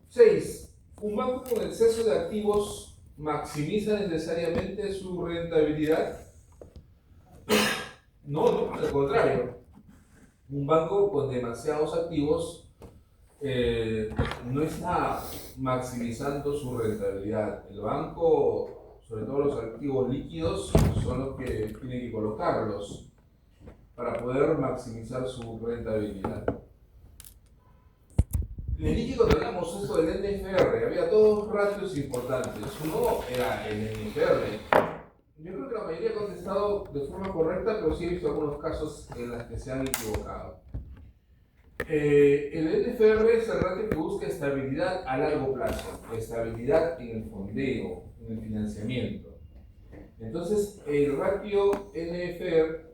6. ¿Un banco con exceso de activos maximiza necesariamente su rentabilidad? No, al contrario. Un banco con demasiados activos no está maximizando su rentabilidad. El banco, sobre todo los activos líquidos, son los que tiene que colocarlos para poder maximizar su rentabilidad. Les dije cuando hablamos esto del NFR, había dos ratios importantes. Uno era el NFR. Yo creo que la mayoría ha contestado de forma correcta, pero sí he visto algunos casos en los que se han equivocado. El NFR es el ratio que busca estabilidad a largo plazo, estabilidad en el fondeo, en el financiamiento. Entonces, el ratio NSFR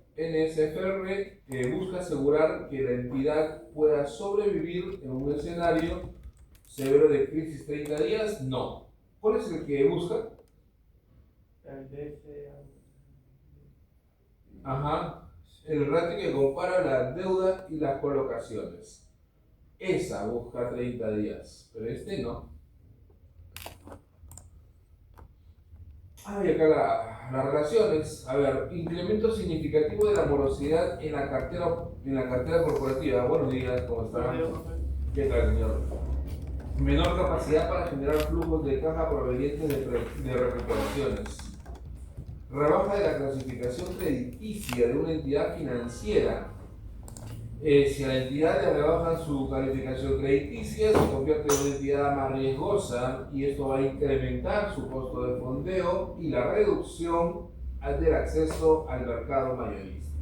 busca asegurar que la entidad pueda sobrevivir en un escenario severo de crisis 30 días. No. ¿Cuál es el que busca? El DF. Ajá. El ratio que compara la deuda y las colocaciones. Esa busca 30 días, pero este no. Y acá las relaciones. A ver, incremento significativo de la morosidad en la cartera corporativa. Buenos días, ¿cómo están? ¿Qué tal, señor? Menor capacidad para generar flujos de caja provenientes de recuperaciones. Rebaja de la clasificación crediticia de una entidad financiera. Si a la entidad le rebajan su calificación crediticia, se convierte en una entidad más riesgosa y esto va a incrementar su costo de fondeo y la reducción del acceso al mercado mayorista.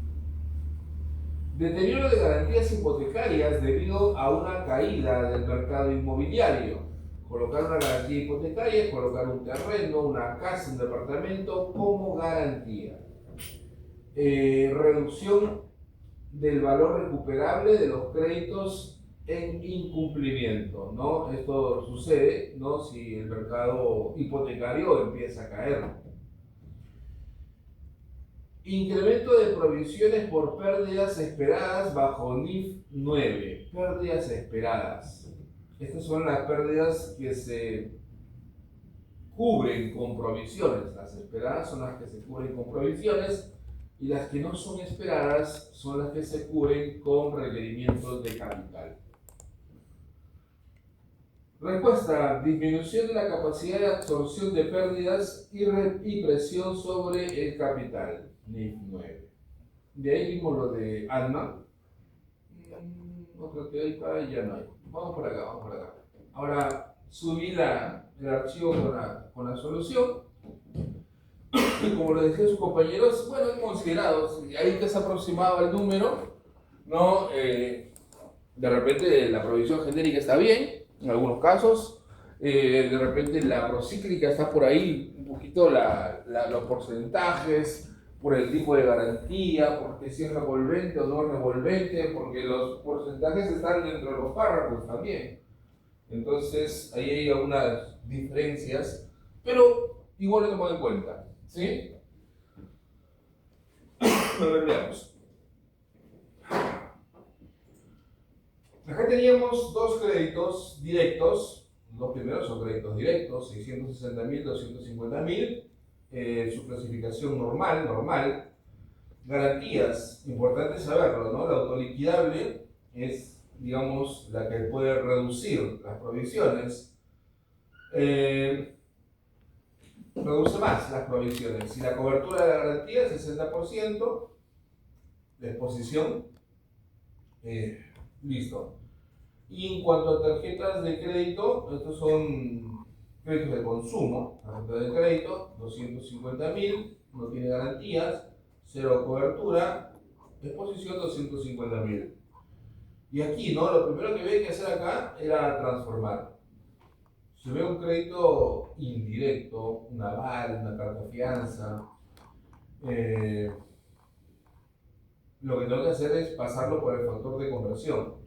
Deterioro de garantías hipotecarias debido a una caída del mercado inmobiliario. Colocar una garantía hipotecaria es colocar un terreno, una casa, un departamento como garantía. Reducción del valor recuperable de los créditos en incumplimiento, ¿no? Esto sucede, ¿no?, si el mercado hipotecario empieza a caer. Incremento de provisiones por pérdidas esperadas bajo NIF 9. Pérdidas esperadas. Estas son las pérdidas que se cubren con provisiones. Las esperadas son las que se cubren con provisiones y las que no son esperadas son las que se cubren con requerimientos de capital. Respuesta: disminución de la capacidad de absorción de pérdidas y presión sobre el capital. NIF 9. De ahí vimos lo de ALMA. No creo que hay para ahí, ya no hay. Vamos por acá, vamos por acá. Ahora subí el archivo con la solución. Y como lo decían sus compañeros, bueno, considerados, ahí que se ha aproximado al número, ¿no? De repente la provisión genérica está bien, en algunos casos, de repente la procíclica está por ahí, un poquito los porcentajes, por el tipo de garantía, porque si es revolvente o no es revolvente, porque los porcentajes están dentro de los párrafos también. Entonces, ahí hay algunas diferencias, pero igual lo tomado en cuenta, ¿sí? A ver, veamos. Acá teníamos dos créditos directos. Los primeros son créditos directos, 660.000, 250.000. Su clasificación normal. Garantías, importante saberlo, ¿no? La autoliquidable es, digamos, la que puede reducir las provisiones. Reduce más las provisiones. Si la cobertura de la garantía es 60%, la exposición, listo. Y en cuanto a tarjetas de crédito, estos son créditos de consumo. Tarjeta de crédito, 250.000, no tiene garantías, cero cobertura, exposición 250.000. Y aquí, ¿no? Lo primero que había que hacer acá era transformar. Se ve un crédito indirecto, un aval, una carta fianza. Lo que tengo que hacer es pasarlo por el factor de conversión.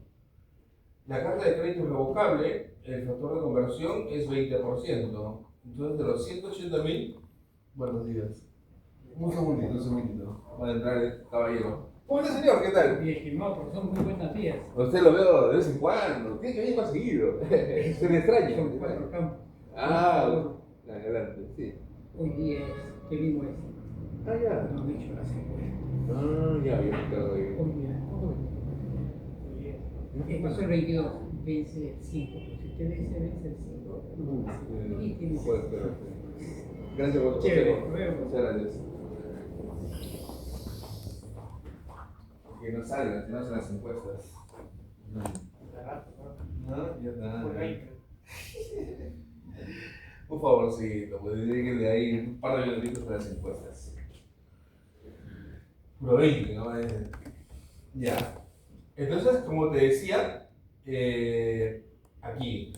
La carta de crédito es revocable, el factor de conversión es 20%. Entonces, de los 180.000, buenos días. Un segundito. Va a entrar el caballero. ¿Cómo está, señor? ¿Qué tal? Bien, estimado, porque son muy buenos días. Usted lo veo de vez en cuando. Tiene que venir más seguido. Se me extraña. Son 4 campos. Ah, adelante, sí. Hoy día ¿qué mismo es? Ah, ya. No han hecho las encuestas. Ah, ya, yo me quedo ahí. Hoy día, pasó el 22, vence el 5. Si usted vence el 5, y tiene Pues, pero, gracias por su chévere, consejo. nos vemos. Muchas gracias. Que no salgan, que no hacen las encuestas. No, ya está. Un favorcito, pues díganle ahí un par de minutitos para las encuestas. Puro 20, ¿no? Ya. Entonces, como te decía, aquí,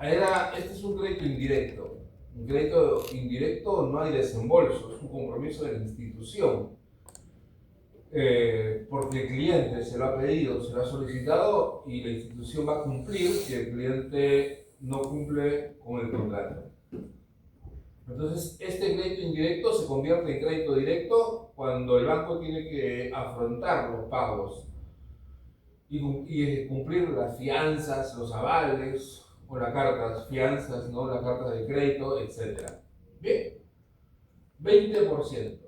este es un crédito indirecto. Un crédito indirecto no hay desembolso, es un compromiso de la institución. Porque el cliente se lo ha pedido, se lo ha solicitado y la institución va a cumplir si el cliente no cumple con el contrato. Entonces, este crédito indirecto se convierte en crédito directo cuando el banco tiene que afrontar los pagos y cumplir las fianzas, los avales o las cartas, fianzas, ¿no? Las cartas de crédito, etc. Bien, 20%.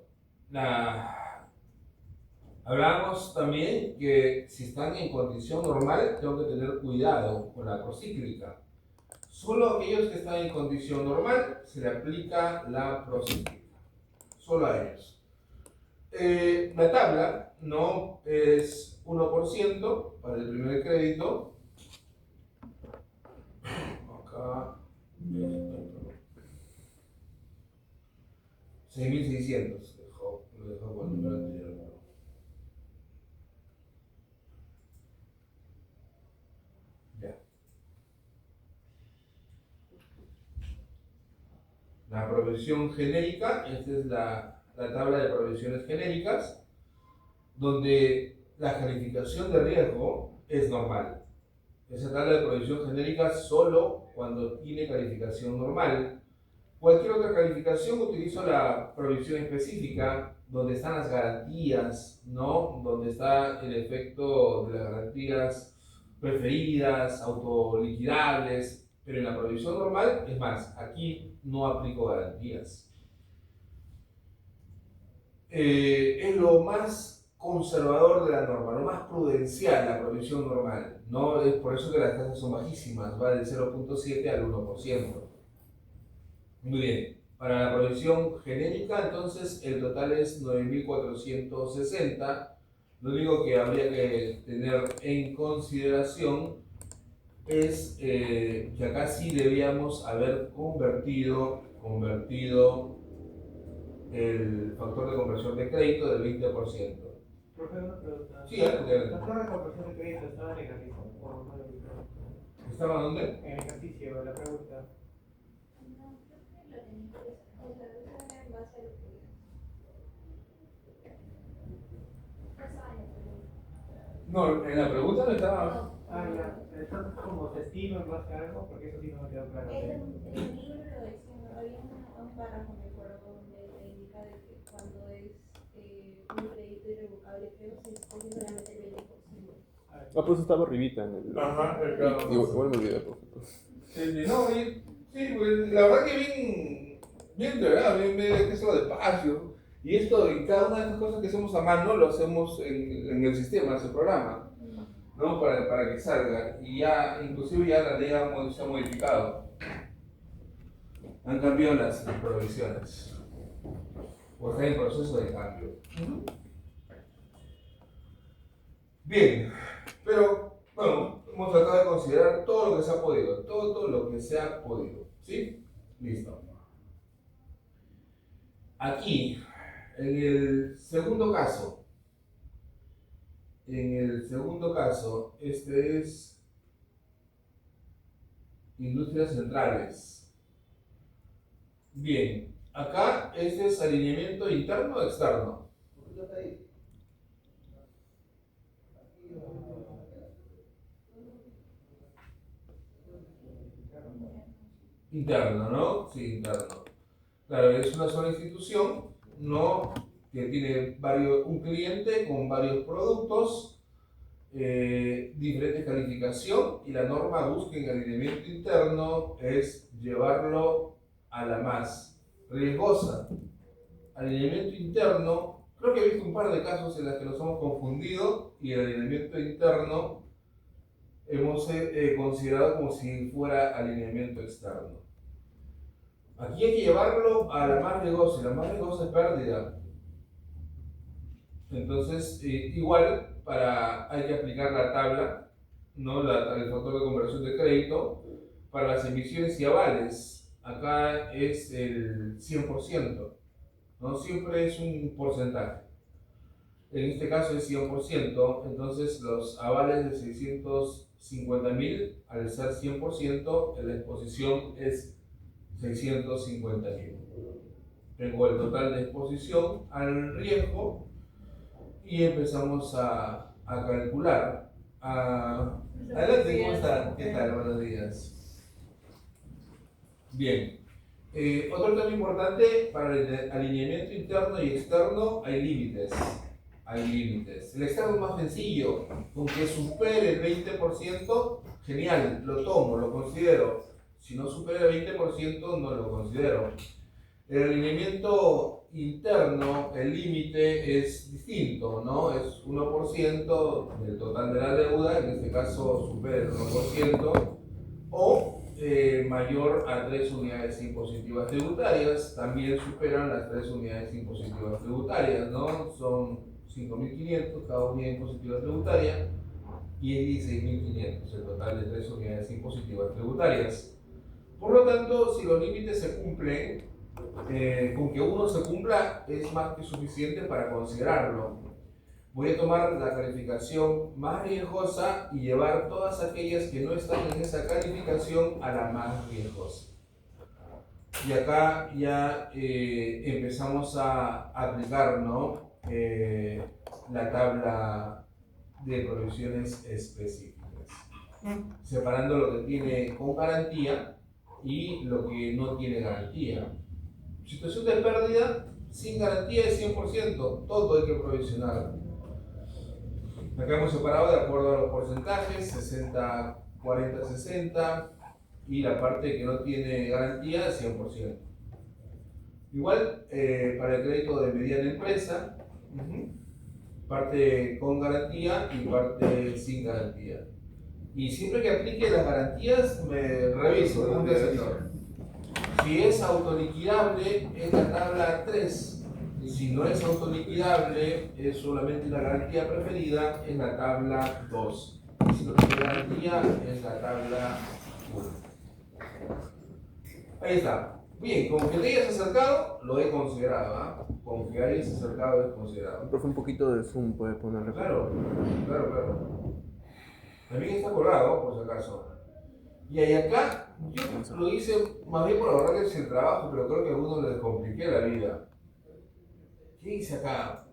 Hablamos también que si están en condición normal, tengo que tener cuidado con la procíclica. Solo a aquellos que están en condición normal se le aplica la procíclica. Solo a ellos. La tabla no es 1% para el primer crédito. Acá. 6.600. Lo dejo con el número anterior. La provisión genérica, esta es la tabla de provisiones genéricas, donde la calificación de riesgo es normal. Esa tabla de provisión genérica solo cuando tiene calificación normal. Cualquier otra calificación utilizo la provisión específica, donde están las garantías, ¿no? Donde está el efecto de las garantías preferidas, autoliquidables. Pero en la provisión normal, es más, aquí no aplico garantías. Es lo más conservador de la norma, lo más prudencial la provisión normal. No es por eso que las tasas son bajísimas, va del 0.7 al 1%. Muy bien, para la provisión genérica, entonces el total es 9.460. Lo único que habría que tener en consideración es que acá sí debíamos haber convertido el factor de conversión de crédito del 20%. Profe, una pregunta. Sí, adelante. ¿La tasa de conversión de crédito estaba en el ejercicio o no? ¿Estaba dónde? En el ejercicio, la pregunta. No, creo que lo tenía que usar en base a lo que No, en la pregunta no estaba. Ah, ya. Entonces, como se estima en base a algo, porque eso sí no me quedó claro. En el libro lo decía, había un párrafo, me acuerdo, donde te indica de que cuando es un crédito irrevocable, creo que se escoge solamente el 20%. Ah, pues estaba arribita en el. Ajá, claro. Igual me olvidé, por ejemplo. Sí, pues, la verdad que bien integrado, bien que se va despacio. Y esto, y cada una de estas cosas que hacemos a mano, lo hacemos en el sistema, en ese programa, ¿no? Para que salga. Y ya, inclusive ya la ley se ha modificado. Han cambiado las provisiones. O está en proceso de cambio. Bien, pero bueno, hemos tratado de considerar todo lo que se ha podido, todo lo que se ha podido, ¿sí? Listo. Aquí, en el segundo caso, este es Industrias Centrales. Bien, acá este es alineamiento interno o externo. Interno, ¿no? Sí, interno. Claro, es una sola institución, no que tiene un cliente con varios productos, diferentes calificación, y la norma busca en alineamiento interno es llevarlo a la más riesgosa. Alineamiento interno, creo que he visto un par de casos en los que nos hemos confundido y el alineamiento interno hemos considerado como si fuera alineamiento externo. Aquí hay que llevarlo a la más riesgosa, y la más riesgosa es pérdida. Entonces, igual, hay que aplicar la tabla, ¿no? El factor de conversión de crédito para las emisiones y avales. Acá es el 100%, ¿no? Siempre es un porcentaje. En este caso es 100%, entonces los avales de 650.000, al ser 100%, la exposición es 650.000. Tengo el total de exposición al riesgo y empezamos a calcular. Adelante, ¿cómo están? ¿Qué tal? Buenos días. Bien. Otro tema importante para el alineamiento interno y externo, hay límites. Hay límites. El externo es más sencillo, con que supere el 20%, genial, lo tomo, lo considero. Si no supera el 20%, no lo considero. El alineamiento interno, el límite es distinto, ¿no? Es 1% del total de la deuda, en este caso supera el 1%, o mayor a 3 unidades impositivas tributarias, también superan las 3 unidades impositivas tributarias, ¿no? Son 5.500 cada unidad impositiva tributaria y es 16.500 el total de 3 unidades impositivas tributarias. Por lo tanto, si los límites se cumplen, con que uno se cumpla es más que suficiente para considerarlo. Voy a tomar la calificación más riesgosa y llevar todas aquellas que no están en esa calificación a la más riesgosa. Y acá ya empezamos a aplicar, ¿no? La tabla de provisiones específicas, separando lo que tiene con garantía y lo que no tiene garantía. Situación de pérdida sin garantía es 100%, todo hay que provisionar. Acá hemos separado de acuerdo a los porcentajes, 60, 40, 60, y la parte que no tiene garantía, 100%. Igual, para el crédito de mediana empresa, parte con garantía y parte sin garantía. Y siempre que aplique las garantías, me reviso, pregunta al señor. Si es autoliquidable, es la tabla 3. Si no es autoliquidable, es solamente la garantía preferida, es la tabla 2. Si no tiene garantía, es la tabla 1. Ahí está. Bien, con que te hayas acercado, lo he considerado. Con que hayas acercado, es considerado. Profe, un poquito de zoom puede ponerle. Claro. También está colgado, por si acaso. Y ahí acá, yo lo hice más bien por ahorrarles el trabajo, pero creo que a algunos les compliqué la vida. ¿Qué hice acá?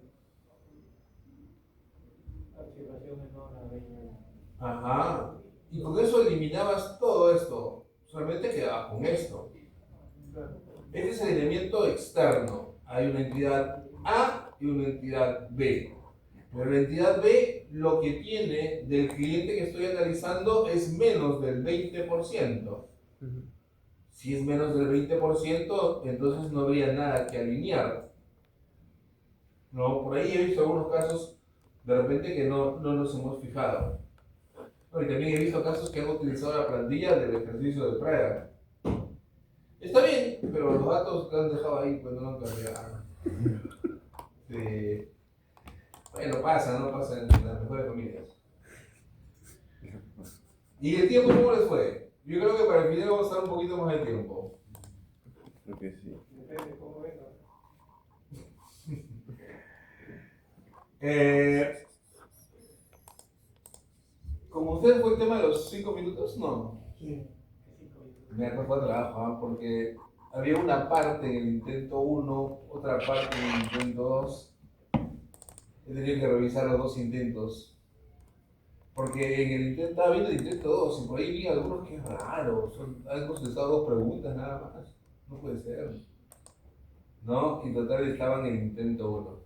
Observación menor a 20. Ajá. Y con eso eliminabas todo esto. Solamente quedabas con esto. Este es el elemento externo. Hay una entidad A y una entidad B. Pero la entidad B lo que tiene del cliente que estoy analizando es menos del 20%. Si es menos del 20%, entonces no habría nada que alinear. No, por ahí he visto algunos casos de repente que no nos hemos fijado. No, y también he visto casos que han utilizado la plantilla del ejercicio de prueba. Está bien, pero los datos que han dejado ahí pues no lo han cambiado. Sí. Bueno, pasa en las mejores familias. ¿Y el tiempo cómo les fue? Yo creo que para el final vamos a dar un poquito más de tiempo. Creo que sí. Depende de cómo venga. Como usted fue el tema de los 5 minutos, no. Sí. Me ha costado trabajo, porque había una parte en el intento 1, otra parte en el intento 2. He tenido que revisar los dos intentos. Porque en el intento, estaba viendo el intento 2 y por ahí vi algunos que es raro. Han contestado 2 preguntas nada más. No puede ser. ¿No? Y en total estaban en el intento 1.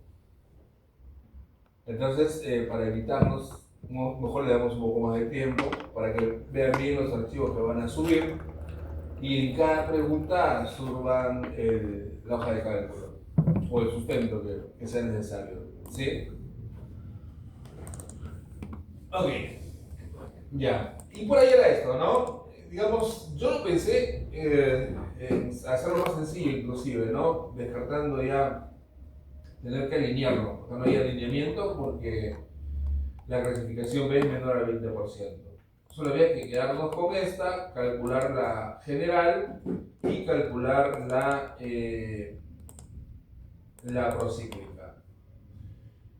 Entonces, para evitarnos, mejor le damos un poco más de tiempo para que vean bien los archivos que van a subir y en cada pregunta suban la hoja de cálculo o el sustento que sea necesario. ¿Sí? Ok. Ya. Y por ahí era esto, ¿no? Digamos, yo lo pensé en hacerlo más sencillo inclusive, ¿no? Descartando ya tener que alinearlo, porque no hay alineamiento porque la clasificación B es menor al 20%. Solo había que quedarnos con esta, calcular la general y calcular la procíclica.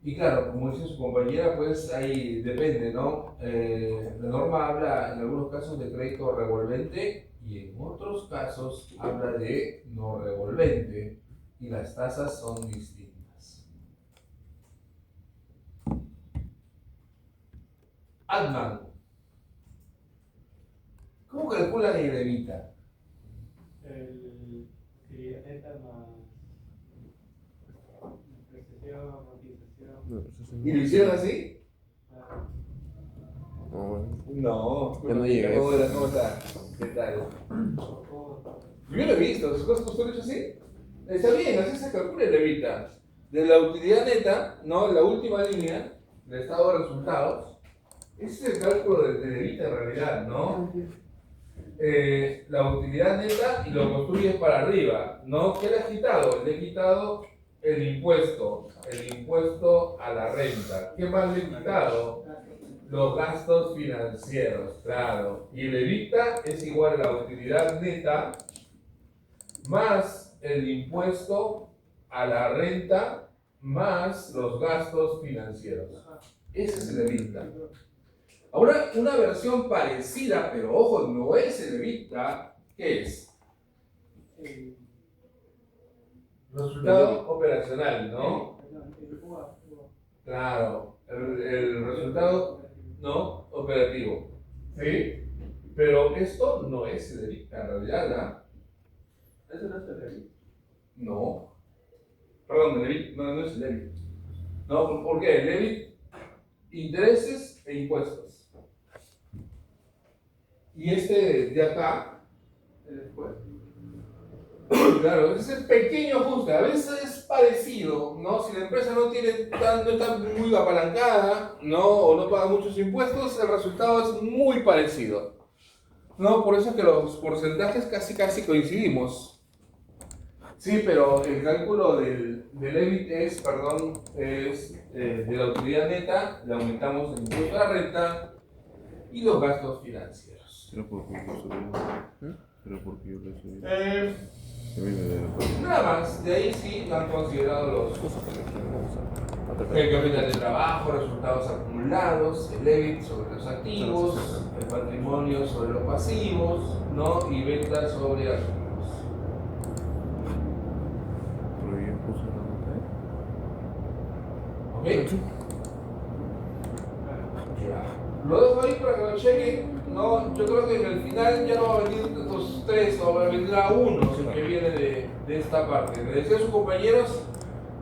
Y claro, como dice su compañera, pues ahí depende, ¿no? La norma habla en algunos casos de crédito revolvente y en otros casos habla de no revolvente y las tasas son distintas. Adman, ¿cómo calculan el evita? El que neta más depreciación, amortización. No, pues eso ¿Y lo hicieron así? no, bueno. No, Ya no llegué. ¿Cómo está? ¿Qué tal? Yo lo he visto, ¿sus cosas usted lo ha hecho así? Está bien, así se calcula el evita. De la utilidad neta, ¿no? La última línea del estado de resultados, ese es el cálculo del evita en realidad, ¿no? La utilidad neta y lo construyes para arriba, ¿no? ¿Qué le has quitado? Le he quitado el impuesto a la renta. ¿Qué más le he quitado? Los gastos financieros, claro. Y el evita es igual a la utilidad neta más el impuesto a la renta más los gastos financieros. Ese es el evita. Ahora, una versión parecida, pero ojo, no es el evita, ¿qué es? Resultado operacional, ¿no? Claro, el resultado no operativo, ¿sí? Pero esto no es el evita, en realidad, ¿verdad? ¿Eso no es el evita? No. Perdón, el EBIT, no es el EBIT. No, ¿por qué? El EBIT, intereses e impuestos. Y este de acá, después. Claro, es el pequeño ajuste. A veces es parecido, ¿no? Si la empresa no está muy apalancada, ¿no? O no paga muchos impuestos, el resultado es muy parecido. ¿No? Por eso es que los porcentajes casi coincidimos. Sí, pero el cálculo del EBIT es de la utilidad neta, le aumentamos el impuesto a la renta y los gastos financieros. Pero porque yo lo subí. Pero porque yo lo subí. A mí me da Nada más, de ahí sí han considerado los el capital de trabajo, resultados acumulados, el EBIT sobre los activos, el patrimonio sobre los pasivos, ¿no? Y ventas sobre activos. Pero yo puse la nota. ¿Ok? Ya. Lo dejo ahí para que lo chequen. No, yo creo que en el final ya no va a venir estos tres, vendrá uno que viene de esta parte. Le decía a sus compañeros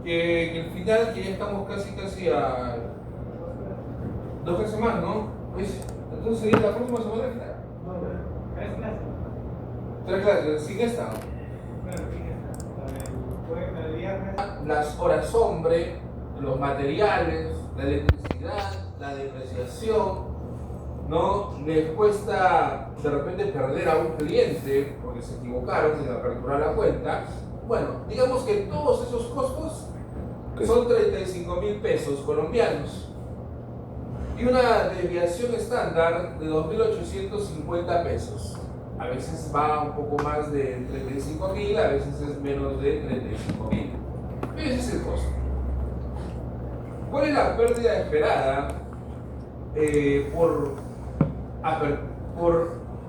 que en el final, que ya estamos casi a 2 clases más, ¿no? Pues, entonces sería la próxima semana al final. No, 3 clases. 3 clases, sin esta. Claro, fíjate. El jueves, el viernes. Las horas hombre, los materiales, la electricidad, la depreciación, ¿no? Les cuesta de repente perder a un cliente porque se equivocaron en aperturar la cuenta. Bueno, digamos que todos esos costos son 35.000 pesos colombianos y una desviación estándar de 2.850 pesos. A veces va un poco más de 35.000, a veces es menos de 35.000. Ese es el costo. ¿Cuál es la pérdida esperada por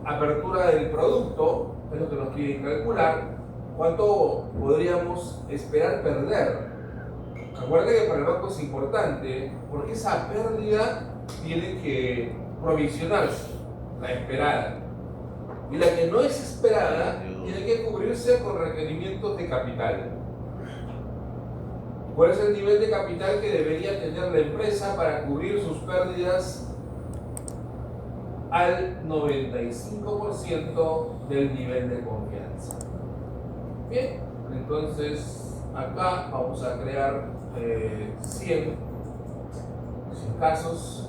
apertura del producto? Es lo que nos piden calcular. ¿Cuánto podríamos esperar perder? Acuérdate que para el banco es importante porque esa pérdida tiene que provisionarse, la esperada. Y la que no es esperada tiene que cubrirse con requerimientos de capital. ¿Cuál es el nivel de capital que debería tener la empresa para cubrir sus pérdidas al 95% del nivel de confianza? Bien, entonces acá vamos a crear 100 casos.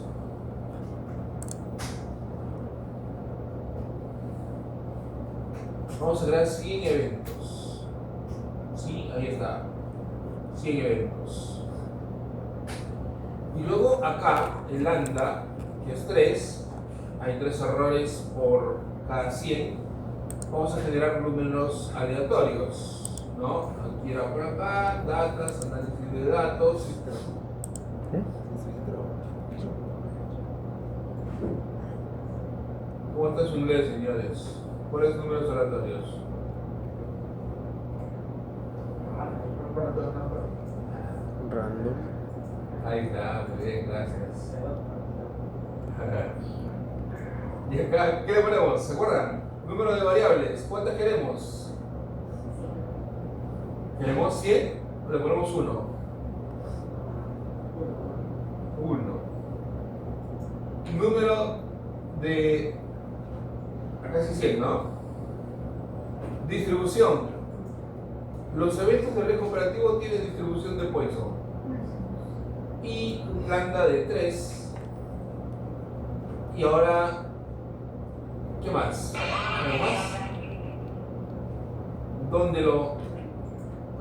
Vamos a crear 100 eventos. Sí, ahí está. 100 eventos. Y luego acá, el lambda, que es 3, hay 3 errores por cada 100. Vamos a generar números aleatorios, ¿no? Aquí era por acá, datas, análisis de datos. ¿Cómo está su inglés, señores? ¿Cuáles números aleatorios? Random. Ahí está, muy bien, gracias. Y acá, ¿qué le ponemos? ¿Se acuerdan? Número de variables, ¿cuántas queremos? ¿Queremos 100? ¿O le ponemos 1? 1. Número de... acá sí 100, ¿no? Distribución. Los eventos del riesgo operativo tienen distribución de Poisson. Y un lambda de 3. Y ahora, ¿qué más? ¿Algo más? ¿Dónde lo...?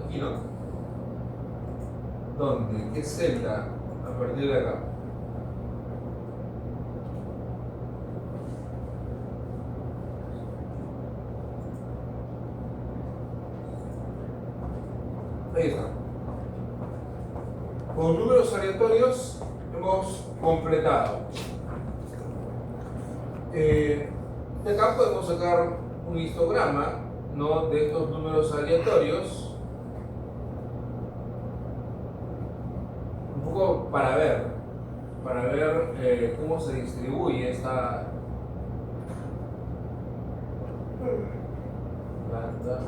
Aquí no. ¿Dónde? ¿Qué celda? A partir de acá. Ahí está. Con números aleatorios hemos completado. De acá podemos sacar un histograma, ¿no?, de estos números aleatorios, un poco para ver cómo se distribuye esta planta.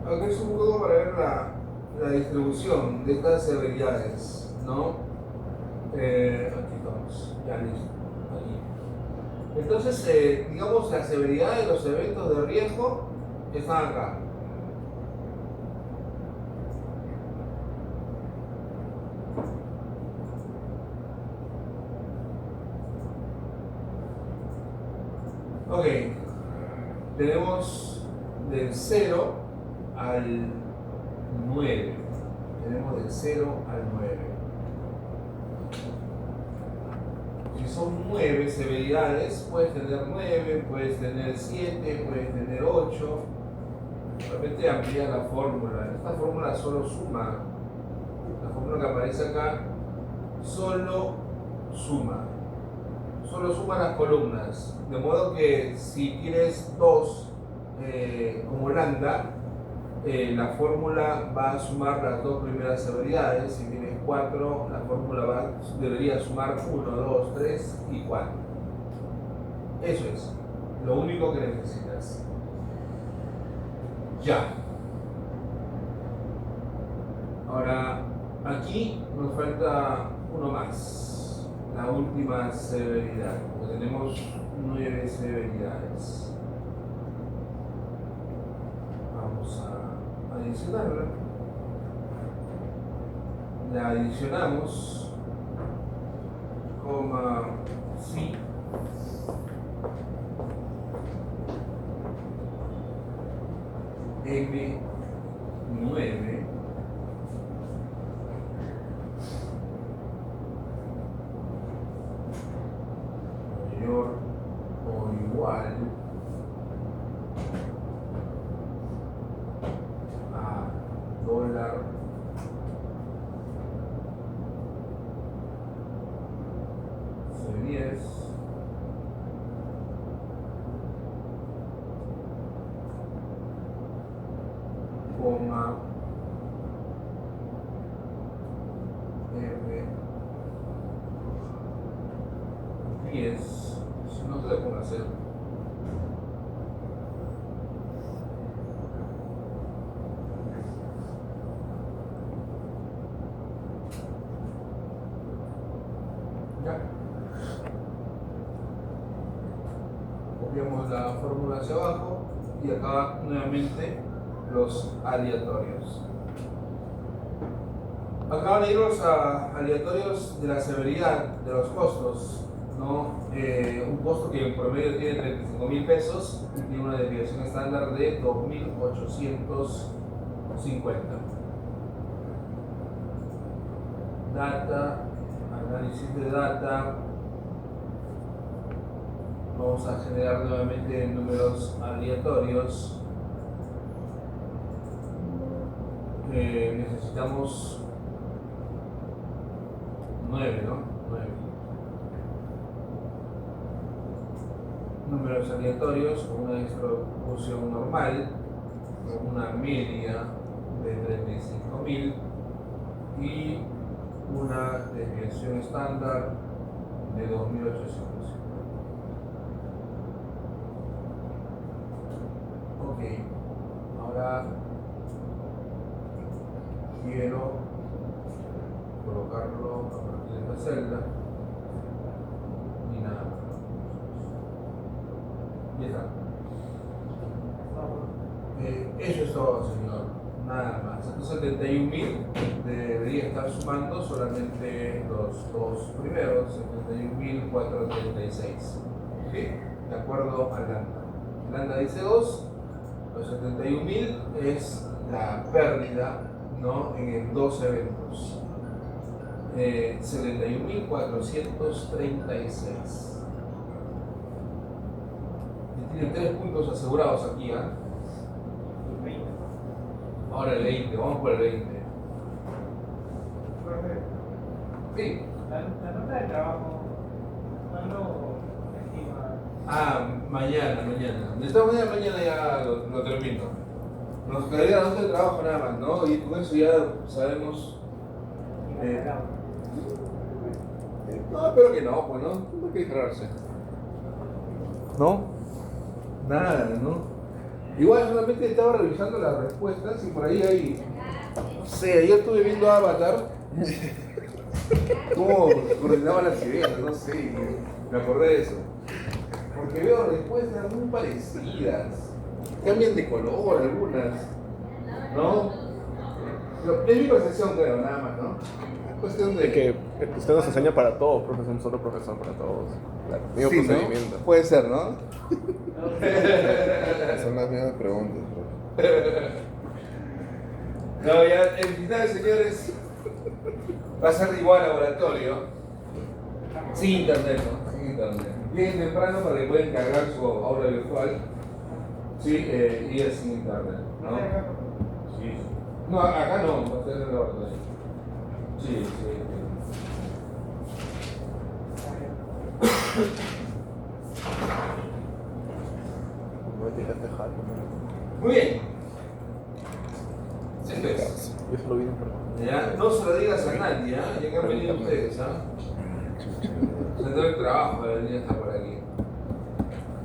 Aquí es un juego para ver la distribución de estas severidades, ¿no? Aquí estamos, ya listo. Ahí. Entonces, digamos, la severidad de los eventos de riesgo están acá. Ok, tenemos del 0 al 9. Tenemos del 0 al 9. Si son 9 severidades, puedes tener 9, puedes tener 7, puedes tener 8. De repente amplía la fórmula. Esta fórmula solo suma. La fórmula que aparece acá solo suma. Solo suma las columnas. De modo que si tienes 2 como lambda, la fórmula va a sumar las 2 primeras severidades. Si tienes 4, la fórmula debería sumar 1, 2, 3 y 4. Eso es lo único que necesitas. Ya. Ahora, aquí nos falta uno más. La última severidad. Tenemos 9 severidades. Vamos a adicionarla. La adicionamos, coma, sí. M9 estándar C10 coma F10, si no te le pongo a hacer. Ya. Copiamos la fórmula hacia abajo y acá nuevamente los aleatorios. Acá van a ir los aleatorios de la severidad de los costos, ¿no? Un costo que en promedio tiene 35.000 pesos y tiene una desviación estándar de 2.850. Data, análisis de data. Vamos a generar nuevamente números aleatorios. Necesitamos 9, ¿no? 9. Números aleatorios con una distribución normal, con una media de 35.000 y una desviación estándar de 2.800. Ok, ahora quiero colocarlo a partir de esta celda y nada más. Y está. Eso es todo, señor. Nada más. Entonces 71.000 debería estar sumando solamente los dos primeros, 71.436. ¿Sí? De acuerdo al lambda. El lambda dice 2, los 71.000 es la pérdida, ¿no? En 2 eventos. 71.436. Tienen 3 puntos asegurados aquí, ¿ah? Ahora el 20, vamos por el 20. Sí. La nota de trabajo, ¿cuándo estima? Mañana. De todas maneras, mañana ya lo termino. Nos quedaría la nota de trabajo nada más, ¿no? Y con eso ya sabemos. No, espero que no, pues no. No hay que dispararse. ¿No? Nada, ¿no? Igual solamente estaba revisando las respuestas y por ahí hay. No sé, ayer estuve viendo Avatar. Cómo coordinaban las ideas, no sé. Me acordé de eso. Porque veo respuestas muy parecidas. Cambian de color algunas. ¿No? Pero es mi percepción, creo, nada más, ¿no? Es cuestión de. Que usted nos enseña para todos, profesor, un solo profesor para todos. Claro, mismo Sí, procedimiento. ¿no? Puede ser, ¿no? Son las mismas preguntas. No, ya el final, señores, va a ser igual al laboratorio. Sin internet, ¿no? Sin internet. Bien temprano para que puedan cargar su aula virtual. Sí, y es sin internet, ¿no? Sí. No, acá no, va a ser en el laboratorio. Sí. No me tiraste jato, ¿no? Muy bien. Entonces, Yo solo vine por... ya, no se lo digas a nadie, ¿ah? Ya que han venido ustedes, ¿ah? Centro del trabajo, la niña está por aquí.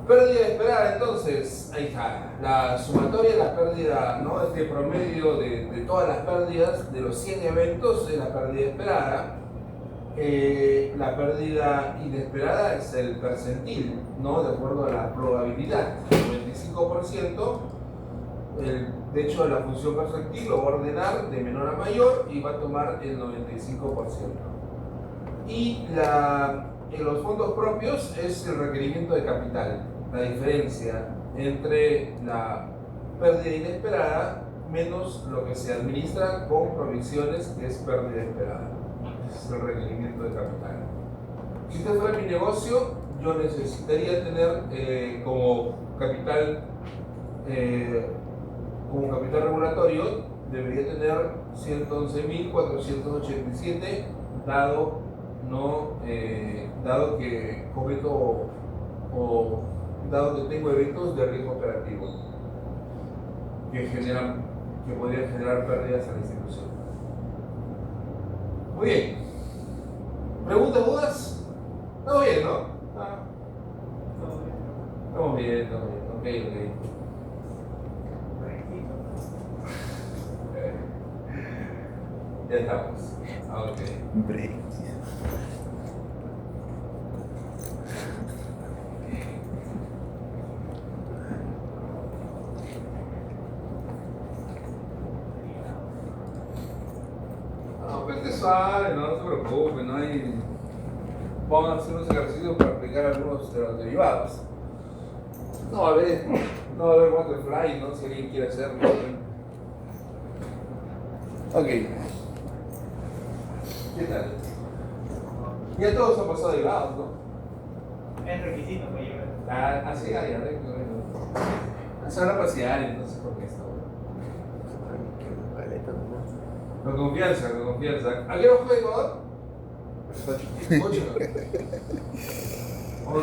Pérdida esperada, entonces, ahí está. La sumatoria, la pérdida, ¿no? Este promedio de todas las pérdidas de los 100 eventos es la pérdida esperada. La pérdida inesperada es el percentil, ¿no? De acuerdo a la probabilidad, el 95%. De hecho, la función percentil lo va a ordenar de menor a mayor y va a tomar el 95%. Y en los fondos propios es el requerimiento de capital, la diferencia entre la pérdida inesperada menos lo que se administra con provisiones, que es pérdida esperada. Ese es el requerimiento de capital. Si este fuera mi negocio, yo necesitaría tener como capital regulatorio debería tener 111.487, dado que cometo o dado que tengo eventos de riesgo operativo que podrían generar pérdidas a la institución. Muy bien. ¿Preguntas, dudas? Estamos bien, ¿no? Estamos bien, ok. Ya estamos. Ok. Break. No, pues que suave, no se preocupe, no hay. Vamos a hacer unos ejercicios para aplicar algunos de los derivados. No va a haber butterfly, ¿no? Si alguien quiere hacerlo. Ok. ¿Qué tal? Ya todos han pasado derivados, ¿no? Es requisito para llevar. Así, ya, se van a pasear, entonces, ¿por qué está bueno? Con confianza. ¿A qué hora juega Ecuador? 8.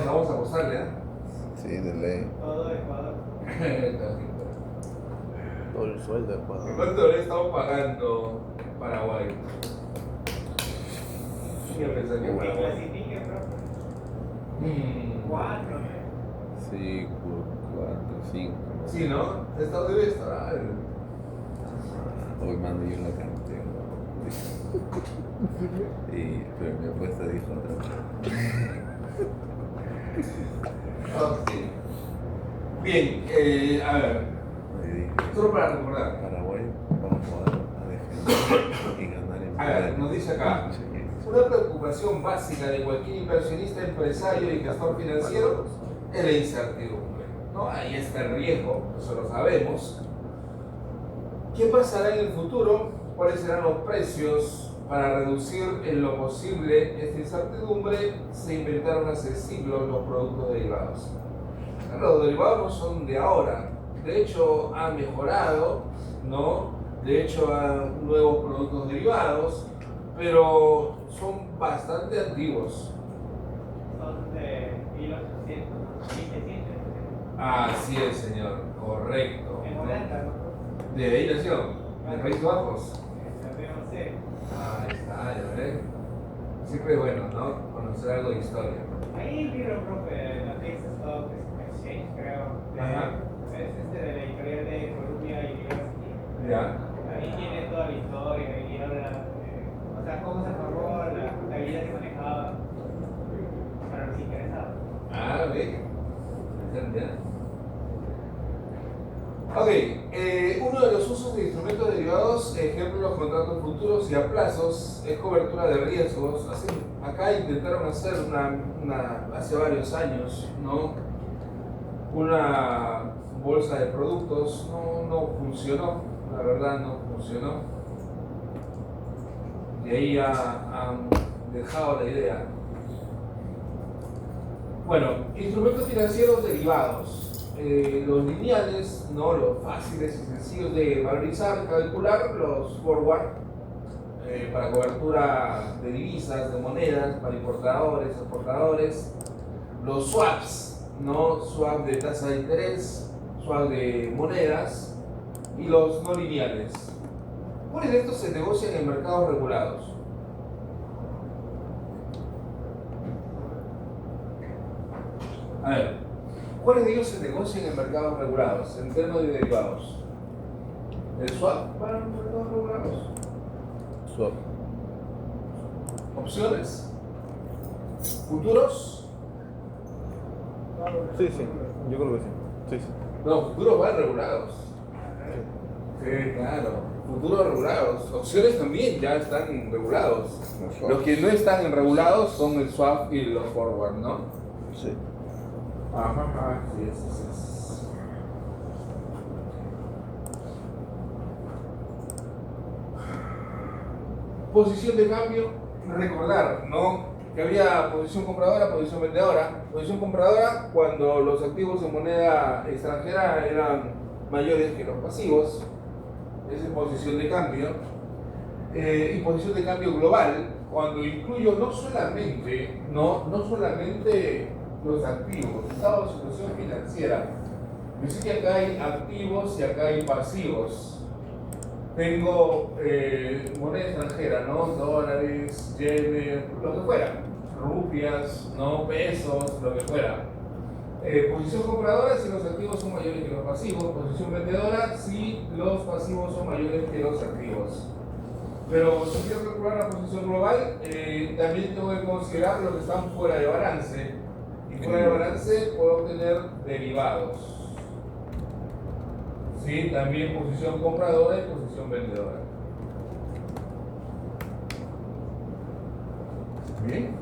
Vamos a apostarle, ¿eh? Sí, de ley. Todo Ecuador. Todo el sueldo de Ecuador. ¿Cuánto le estamos pagando en Paraguay? Yo pensé que Que Paraguay. clasifique, profe. 4, ¿no? Sí, 4, 5. Sí, ¿no? Estados debe estar. Hoy mando yo la cantidad. Pero mi apuesta dijo otra cosa. Ok. Bien, a ver, Hoy dije, solo para recordar. Paraguay vamos a poder defender y ganar en A ver, nos dice acá. Una preocupación básica de cualquier inversionista, empresario y gestor financiero es la incertidumbre, ¿no? Ahí está el riesgo, eso lo sabemos. ¿Qué pasará en el futuro? ¿Cuáles serán los precios? Para reducir en lo posible esta incertidumbre, se inventaron hace siglos los productos derivados. Los derivados no son de ahora, de hecho han mejorado, ¿no? De hecho hay nuevos productos derivados, pero son bastante antiguos. Son de 1800, 1700. Así es, señor, correcto. En Holanda, ¿no? De ahí nació, de Países Bajos. También sé. Ahí está, ya ves. Siempre es bueno, ¿no? Conocer algo de historia. Ahí el libro, profe, la Texas Stock Exchange, creo. Ajá. Es de la editorial de Columbia University. Ya. Ahí tiene toda la historia y habla, o sea, cómo se formó, la contabilidad que manejaba para los interesados. Ah, bien. Interesante. Ok, uno de los usos de instrumentos derivados, ejemplo los contratos futuros y a plazos, es cobertura de riesgos. Acá intentaron hacer hace varios años, ¿no? Una bolsa de productos, no funcionó, la verdad no funcionó. Y ahí ya han dejado la idea. Bueno, instrumentos financieros derivados. Los lineales, ¿no? Los fáciles y sencillos de valorizar, calcular, los forward para cobertura de divisas, de monedas, para importadores, exportadores, los swaps, ¿no? Swap de tasa de interés, swap de monedas y los no lineales. ¿Cuáles de estos se negocian en mercados regulados? A ver, ¿cuáles de ellos se negocian en mercados regulados, en términos de derivados? ¿El swap para los mercados regulados? Swap. ¿Opciones? ¿Futuros? Sí, yo creo que sí. No, futuros van regulados. Sí, claro. Futuros regulados. Opciones también ya están regulados. Los que no están regulados son el swap y los forward, ¿no? Sí. Ajá, sí, sí. Posición de cambio, recordar, ¿no? Que había posición compradora, posición vendedora. Posición compradora cuando los activos en moneda extranjera eran mayores que los pasivos. esa es posición de cambio, y posición de cambio global, cuando incluyo no solamente los activos, estado de situación financiera. Yo sé que acá hay activos y acá hay pasivos. Tengo moneda extranjera, ¿no? Dólares, yenes, lo que fuera, rupias, ¿no? Pesos, lo que fuera. Posición compradora si los activos son mayores que los pasivos. Posición vendedora si los pasivos son mayores que los activos. Pero si quiero calcular la posición global, también tengo que considerar los que están fuera de balance. Y fuera de balance puedo obtener derivados. ¿Sí? También posición compradora y posición vendedora. Bien.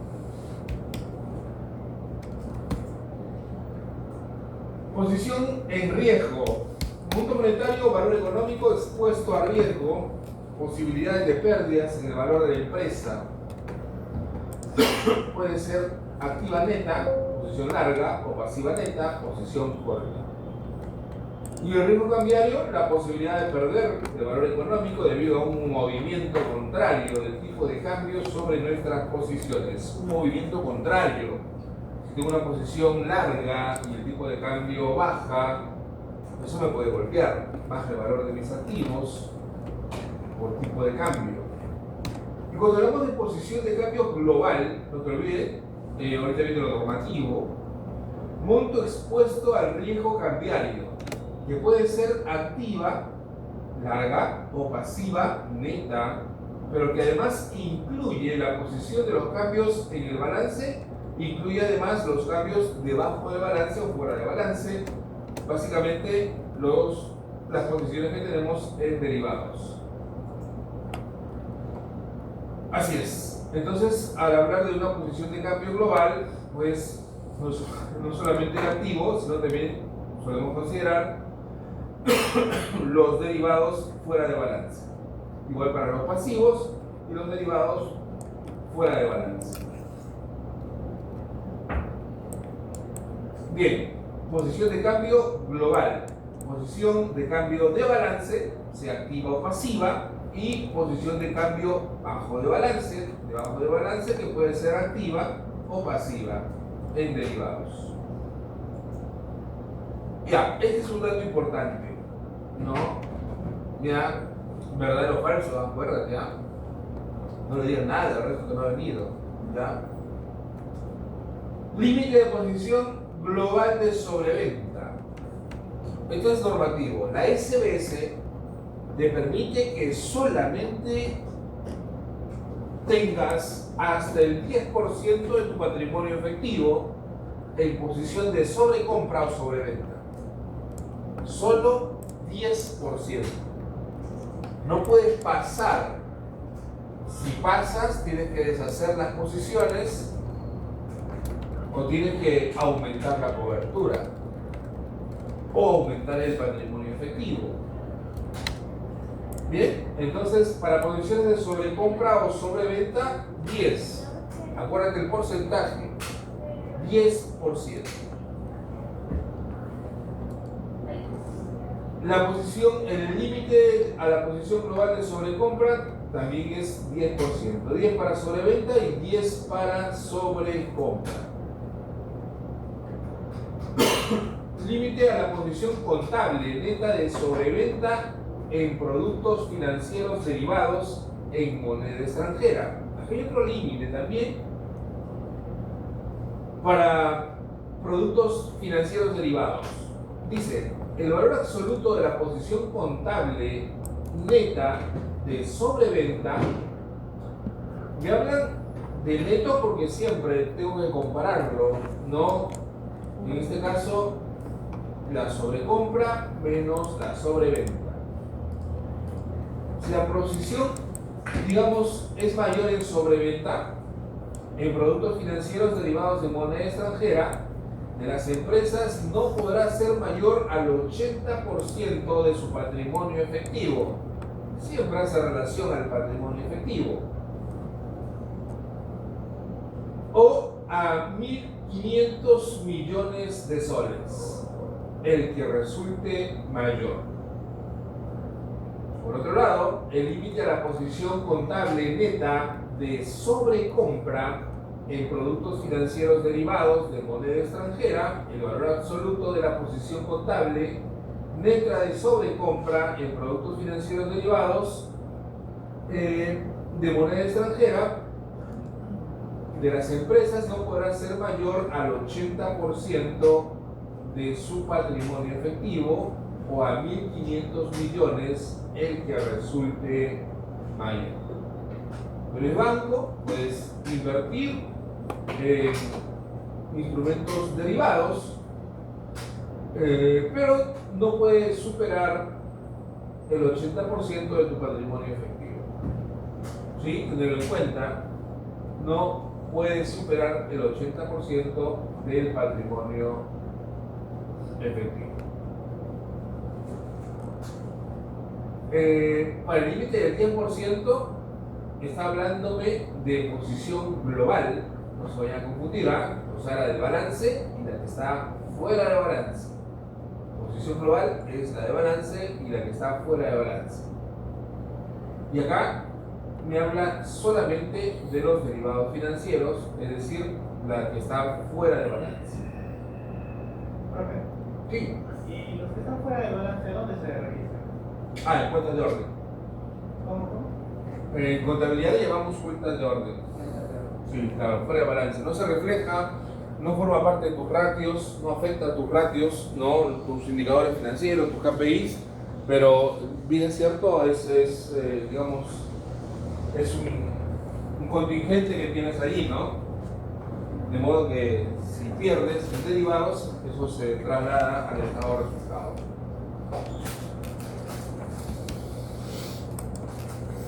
Posición en riesgo. Monto monetario, valor económico expuesto a riesgo, posibilidades de pérdidas en el valor de la empresa. Puede ser activa neta, posición larga, o pasiva neta, posición corta. Y el riesgo cambiario, la posibilidad de perder el valor económico debido a un movimiento contrario del tipo de cambio sobre nuestras posiciones. Un movimiento contrario. Si tengo una posición larga y el tipo de cambio baja, eso me puede golpear. Baja el valor de mis activos por tipo de cambio. Y cuando hablamos de posición de cambio global, no te olvides, ahorita viene lo normativo, monto expuesto al riesgo cambiario, que puede ser activa, larga o pasiva, neta, pero que además incluye la posición de los cambios en el balance, incluye además los cambios debajo de balance o fuera de balance, básicamente las posiciones que tenemos en derivados. Así es. Entonces, al hablar de una posición de cambio global, pues no solamente el activo, sino también podemos considerar los derivados fuera de balance. Igual para los pasivos y los derivados fuera de balance. Bien, posición de cambio global, posición de cambio de balance, sea activa o pasiva, y posición de cambio bajo de balance, debajo de balance, que puede ser activa o pasiva en derivados. Ya, este es un dato importante, ¿no? Ya, verdadero o falso, acuérdate, ¿ya? No le digan nada al resto que no ha venido, ¿ya? Límite de posición global de sobreventa. Esto es normativo. La SBS te permite que solamente tengas hasta el 10% de tu patrimonio efectivo en posición de sobrecompra o sobreventa. Solo 10%. No puedes pasar. Si pasas, tienes que deshacer las posiciones o tienes que aumentar la cobertura o aumentar el patrimonio efectivo. Bien, entonces para posiciones de sobrecompra o sobreventa, 10. Acuérdate el porcentaje, 10%. La posición en el límite a la posición global de sobrecompra también es 10%. 10 para sobreventa y 10 para sobrecompra. Límite a la posición contable neta de sobreventa en productos financieros derivados en moneda extranjera. Aquí hay otro límite también para productos financieros derivados. Dice, el valor absoluto de la posición contable neta de sobreventa. Me hablan de neto porque siempre tengo que compararlo, ¿no? En este caso, la sobrecompra menos la sobreventa. Si la posición, digamos, es mayor en sobreventa, en productos financieros derivados de moneda extranjera, de las empresas no podrá ser mayor al 80% de su patrimonio efectivo. Siempre hace relación al patrimonio efectivo. O a 1.500 millones de soles, el que resulte mayor. Por otro lado, el límite a la posición contable neta de sobrecompra en productos financieros derivados de moneda extranjera, el valor absoluto de la posición contable neta de sobrecompra en productos financieros derivados de moneda extranjera de las empresas no podrá ser mayor al 80% de su patrimonio efectivo o a 1.500 millones el que resulte mayor. Pero el banco puedes invertir en instrumentos derivados, pero no puedes superar el 80% de tu patrimonio efectivo. ¿Sí? Tenerlo en cuenta, no puedes superar el 80% del patrimonio efectivo. Para el límite del 10% está hablándome de posición global, no se vayan a confundir, o sea, la del balance y la que está fuera de balance. Posición global es la de balance y la que está fuera de balance. Y acá me habla solamente de los derivados financieros, es decir, la que está fuera de balance. Profe, Sí. ¿y los que están fuera de balance dónde se revisan? En cuentas de orden. ¿Cómo? En contabilidad llevamos cuentas de orden. Sí, claro, fuera de balance. No se refleja, no forma parte de tus ratios, no afecta a tus ratios, no tus indicadores financieros, tus KPIs, pero bien es cierto, digamos, es un contingente que tienes allí, ¿no? De modo que si pierdes en derivados, eso se traslada al estado de resultado.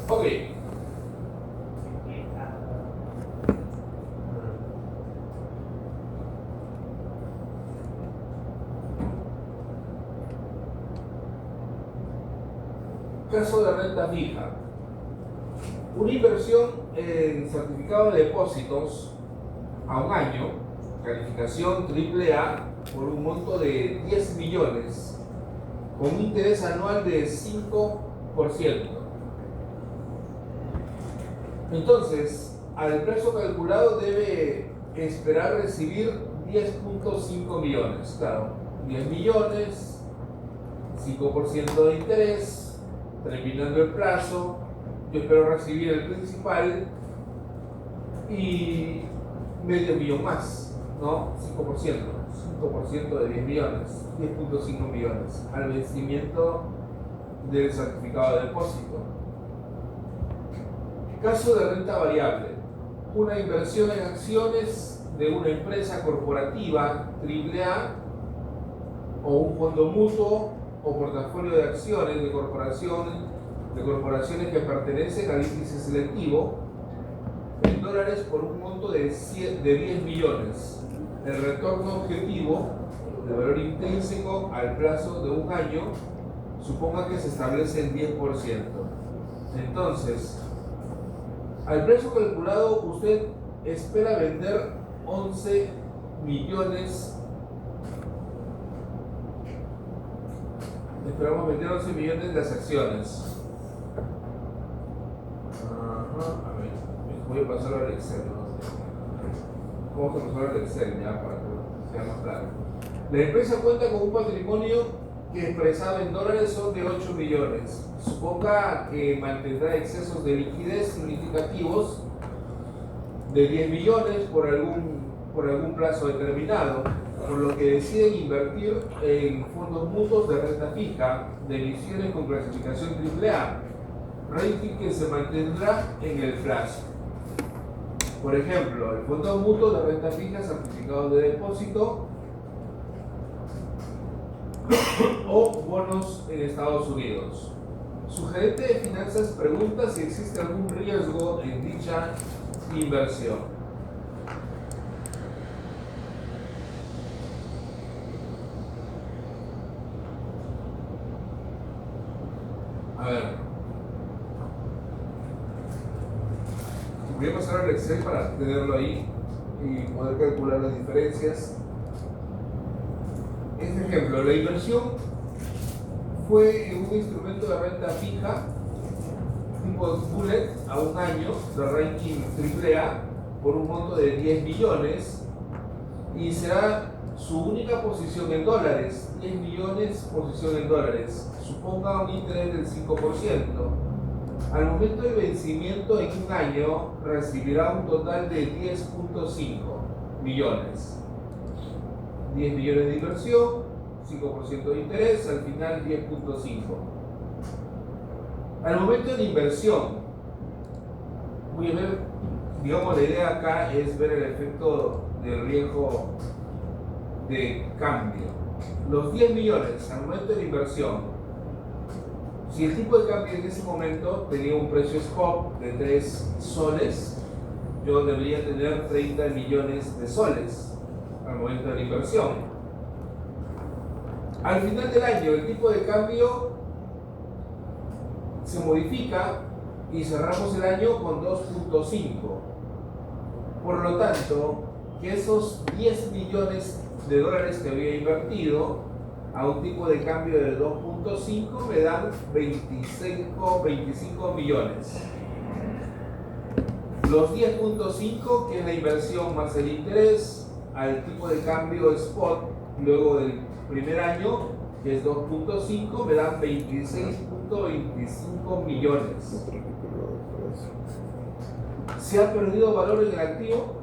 Ok. Caso de renta fija. Una inversión en certificado de depósitos a un año, calificación AAA, por un monto de 10 millones, con un interés anual de 5%. Entonces, al precio calculado debe esperar recibir 10.5 millones. Claro, 10 millones, 5% de interés. Terminando el plazo, yo espero recibir el principal y medio millón más, ¿no? 5% de 10 millones, 10.5 millones al vencimiento del certificado de depósito. Caso de renta variable, una inversión en acciones de una empresa corporativa AAA o un fondo mutuo o portafolio de acciones de corporaciones que pertenecen al índice selectivo en dólares por un monto de 10 millones. El retorno objetivo de valor intrínseco al plazo de un año suponga que se establece en 10%. Entonces, al precio calculado usted espera vender 11 millones. Esperamos vender 11 millones de las acciones. A ver, voy a pasar al Excel, ¿no? Vamos a pasar al Excel ya para que sea más claro. La empresa cuenta con un patrimonio que expresado en dólares son de 8 millones. Suponga que mantendrá excesos de liquidez significativos de 10 millones por algún plazo determinado, por lo que deciden invertir en fondos mutuos de renta fija de emisiones con clasificación AAA, rating que se mantendrá en el plazo. Por ejemplo, el fondo mutuo de renta fija certificado de depósito o bonos en Estados Unidos. Su gerente de finanzas pregunta si existe algún riesgo en dicha inversión. A ver, voy a pasar al Excel para tenerlo ahí y poder calcular las diferencias. Este ejemplo, la inversión fue un instrumento de renta fija tipo bullet a un año de ranking AAA por un monto de 10 millones y será su única posición en dólares, 10 millones posición en dólares, suponga un interés del 5%. Al momento del vencimiento en un año recibirá un total de 10.5 millones. 10 millones de inversión, 5% de interés, al final 10.5. Al momento de la inversión, voy a ver, digamos, la idea acá es ver el efecto del riesgo de cambio. Los 10 millones al momento de la inversión, si el tipo de cambio en ese momento tenía un precio spot de 3 soles, yo debería tener 30 millones de soles al momento de la inversión. Al final del año, el tipo de cambio se modifica y cerramos el año con 2.5. Por lo tanto, que esos 10 millones de dólares que había invertido a un tipo de cambio de 2.5 me dan 25 millones. Los 10.5, que es la inversión más el interés, al tipo de cambio spot, luego del primer año, que es 2.5, me dan 26.25 millones. ¿Se ha perdido valor en el activo?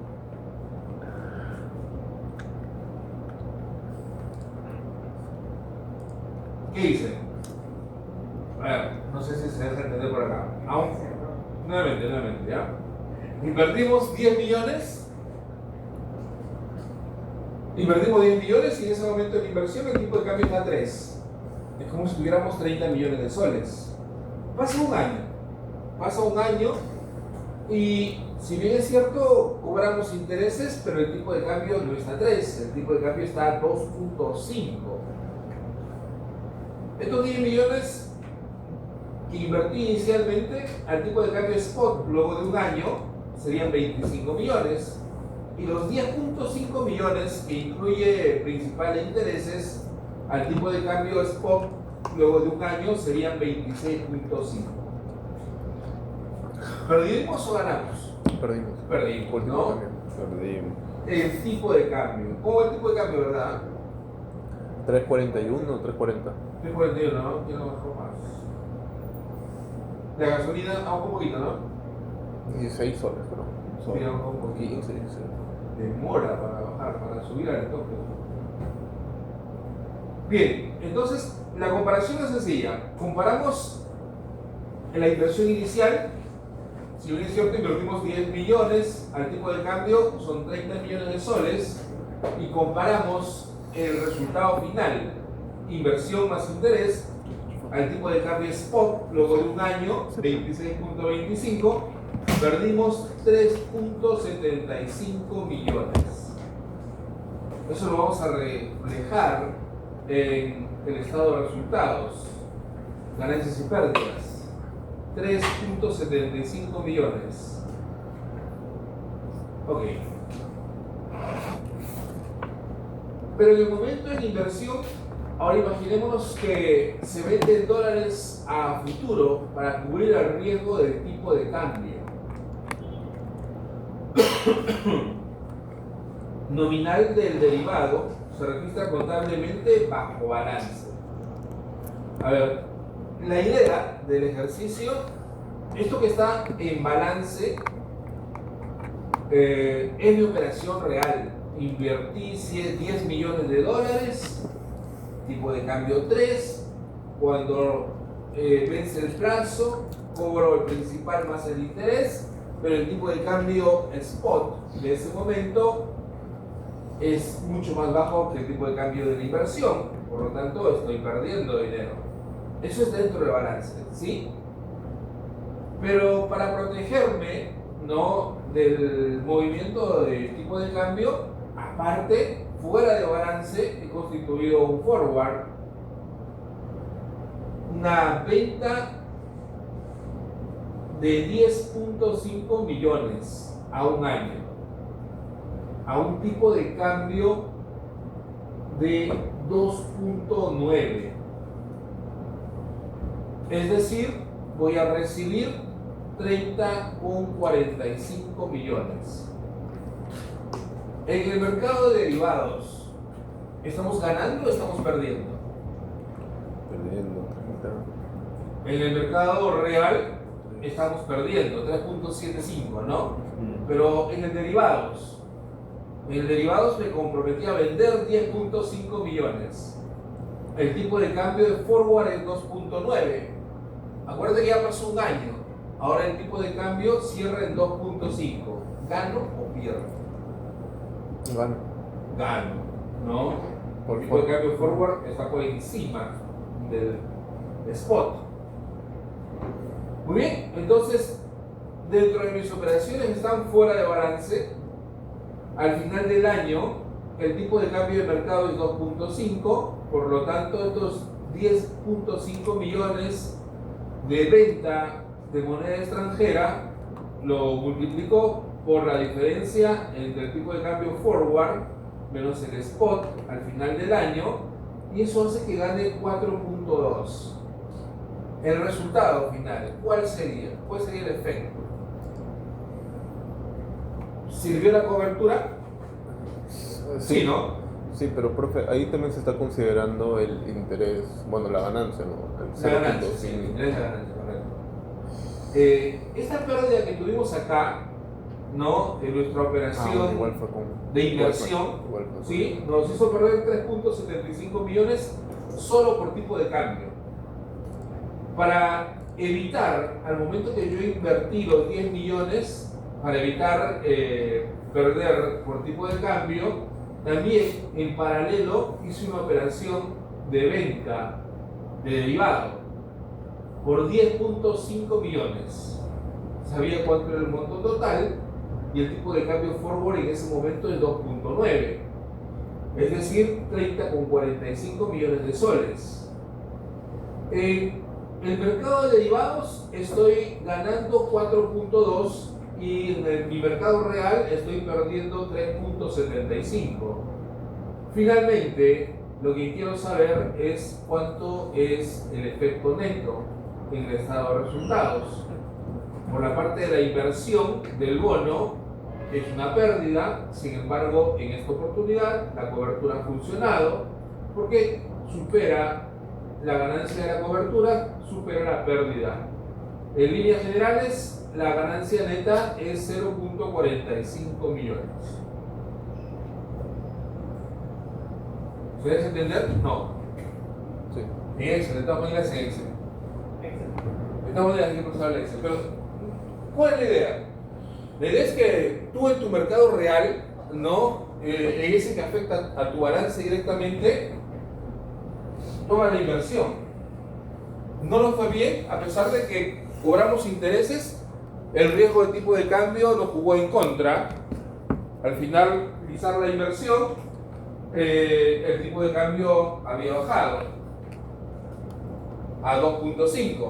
¿Qué hice? A ver, no sé si se deja entender por acá. Aún, nuevamente, ¿ya? Invertimos 10 millones. Invertimos 10 millones y en ese momento de la inversión el tipo de cambio está a 3. Es como si tuviéramos 30 millones de soles. Pasa un año y si bien es cierto, cobramos intereses, pero el tipo de cambio no está a 3, el tipo de cambio está a 2.5. Estos 10 millones que invertí inicialmente al tipo de cambio spot luego de un año serían 25 millones. Y los 10.5 millones que incluye principal e intereses al tipo de cambio spot luego de un año serían 26.5. ¿Perdimos o ganamos? Perdimos, ¿no? Perdimos. El tipo de cambio. ¿Cómo el tipo de cambio, verdad? 3.41 o 3.40. 3.41, ¿no? Yo no bajo más. La gasolina, un poquito, ¿no? 16 soles, creo. Sí, un poquito. 15, 16. Demora para bajar, para subir al toque. Bien, entonces la comparación es sencilla. Comparamos la inversión inicial. Si bien es cierto, invertimos 10 millones, al tipo de cambio son 30 millones de soles, y comparamos el resultado final, inversión más interés, al tipo de cambio spot, luego de un año, 26.25, perdimos 3.75 millones. Eso lo vamos a reflejar en el estado de resultados, ganancias y pérdidas. 3.75 millones. Ok. Pero en el momento de la inversión, ahora imaginémonos que se venden dólares a futuro para cubrir el riesgo del tipo de cambio. Nominal del derivado se registra contablemente bajo balance. A ver, la idea del ejercicio, esto que está en balance es mi operación real. Invertí 10 millones de dólares, tipo de cambio 3, cuando vence el plazo, cobro el principal más el interés, pero el tipo de cambio spot de ese momento es mucho más bajo que el tipo de cambio de la inversión, por lo tanto estoy perdiendo dinero. Eso es dentro del balance, ¿sí? Pero para protegerme, ¿no?, del movimiento del tipo de cambio, aparte, fuera de balance, he constituido un forward, una venta de 10.5 millones a un año, a un tipo de cambio de 2.9. Es decir, voy a recibir 30,45 millones. En el mercado de derivados, ¿estamos ganando o estamos perdiendo? Perdiendo. En el mercado real estamos perdiendo 3,75, ¿no? Pero en el derivados me comprometí a vender 10,5 millones. El tipo de cambio de forward es 2,9. Acuérdate que ya pasó un año. Ahora el tipo de cambio cierra en 2,5. ¿Gano o pierdo? Gano. Gano, ¿no? Por El tipo de forward. cambio forward está por encima del spot. Muy bien, entonces dentro de mis operaciones están fuera de balance. Al final del año el tipo de cambio de mercado es 2,5, por lo tanto estos 10,5 millones de venta de moneda extranjera lo multiplico por la diferencia entre el tipo de cambio forward menos el spot al final del año, y eso hace que gane 4,2. El resultado final, ¿cuál sería? ¿Cuál sería el efecto? ¿Sirvió la cobertura? Sí, ¿no? Sí, pero profe, ahí también se está considerando el interés, bueno, la ganancia, ¿no? El La ganancia, sí, 0.5. el interés de la ganancia, correcto. Esta pérdida que tuvimos acá, ¿no? En nuestra operación Igual fue con... de inversión, igual fue. ¿sí? Nos hizo perder 3,75 millones solo por tipo de cambio. Para evitar, al momento que yo invertí los 10 millones, para evitar perder por tipo de cambio, también en paralelo hice una operación de venta de derivado por 10,5 millones. Sabía cuánto era el monto total y el tipo de cambio forward en ese momento es 2,9, es decir, 30,45 millones de soles. En el mercado de derivados estoy ganando 4,2 y en mi mercado real estoy perdiendo 3,75. Finalmente, lo que quiero saber es cuánto es el efecto neto en el estado de resultados. Por la parte de la inversión del bono, es una pérdida. Sin embargo, en esta oportunidad la cobertura ha funcionado porque supera la ganancia de la cobertura, supera la pérdida. En líneas generales, la ganancia neta es 0,45 millones. ¿Puedes entender? No. Sí. En Excel, de todas maneras en Excel. De todas maneras hay que pasar el Excel. Pero, ¿cuál es la idea? La idea es que tú en tu mercado real, ¿no? En ese que afecta a tu balance directamente, toma la inversión. No nos fue bien, a pesar de que cobramos intereses, el riesgo de tipo de cambio nos jugó en contra. Al finalizar la inversión, el tipo de cambio había bajado a 2,5.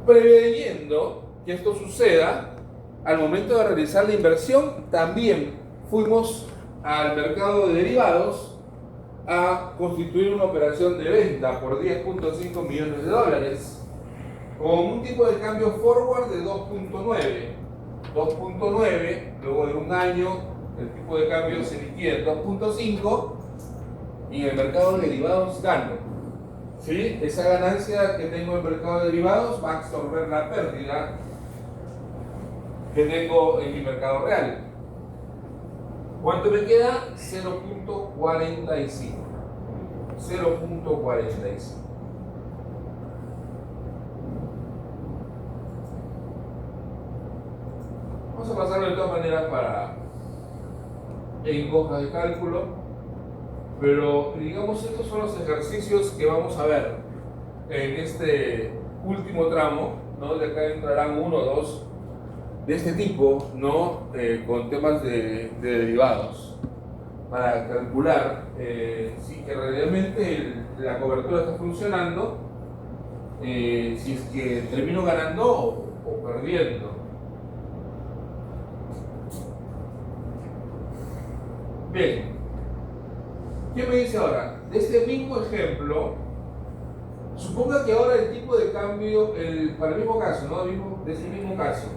Preveyendo que esto suceda, al momento de realizar la inversión, también fuimos al mercado de derivados a constituir una operación de venta por 10,5 millones de dólares con un tipo de cambio forward de 2,9. 2,9, luego de un año el tipo de cambio se liquida en 2,5 y en el mercado de derivados gano. ¿Sí? Esa ganancia que tengo en el mercado de derivados va a absorber la pérdida que tengo en mi mercado real. ¿Cuánto me queda? 0,45. 0,45. Vamos a pasarlo de todas maneras en hojas de cálculo, pero digamos estos son los ejercicios que vamos a ver en este último tramo, ¿no? De acá entrarán uno o dos de este tipo, ¿no? Con temas de derivados para calcular si que realmente la cobertura está funcionando, si es que termino ganando o perdiendo. Bien, ¿qué me dice ahora? De este mismo ejemplo, Suponga que ahora el tipo de cambio, para el mismo caso, ¿no? De ese mismo caso,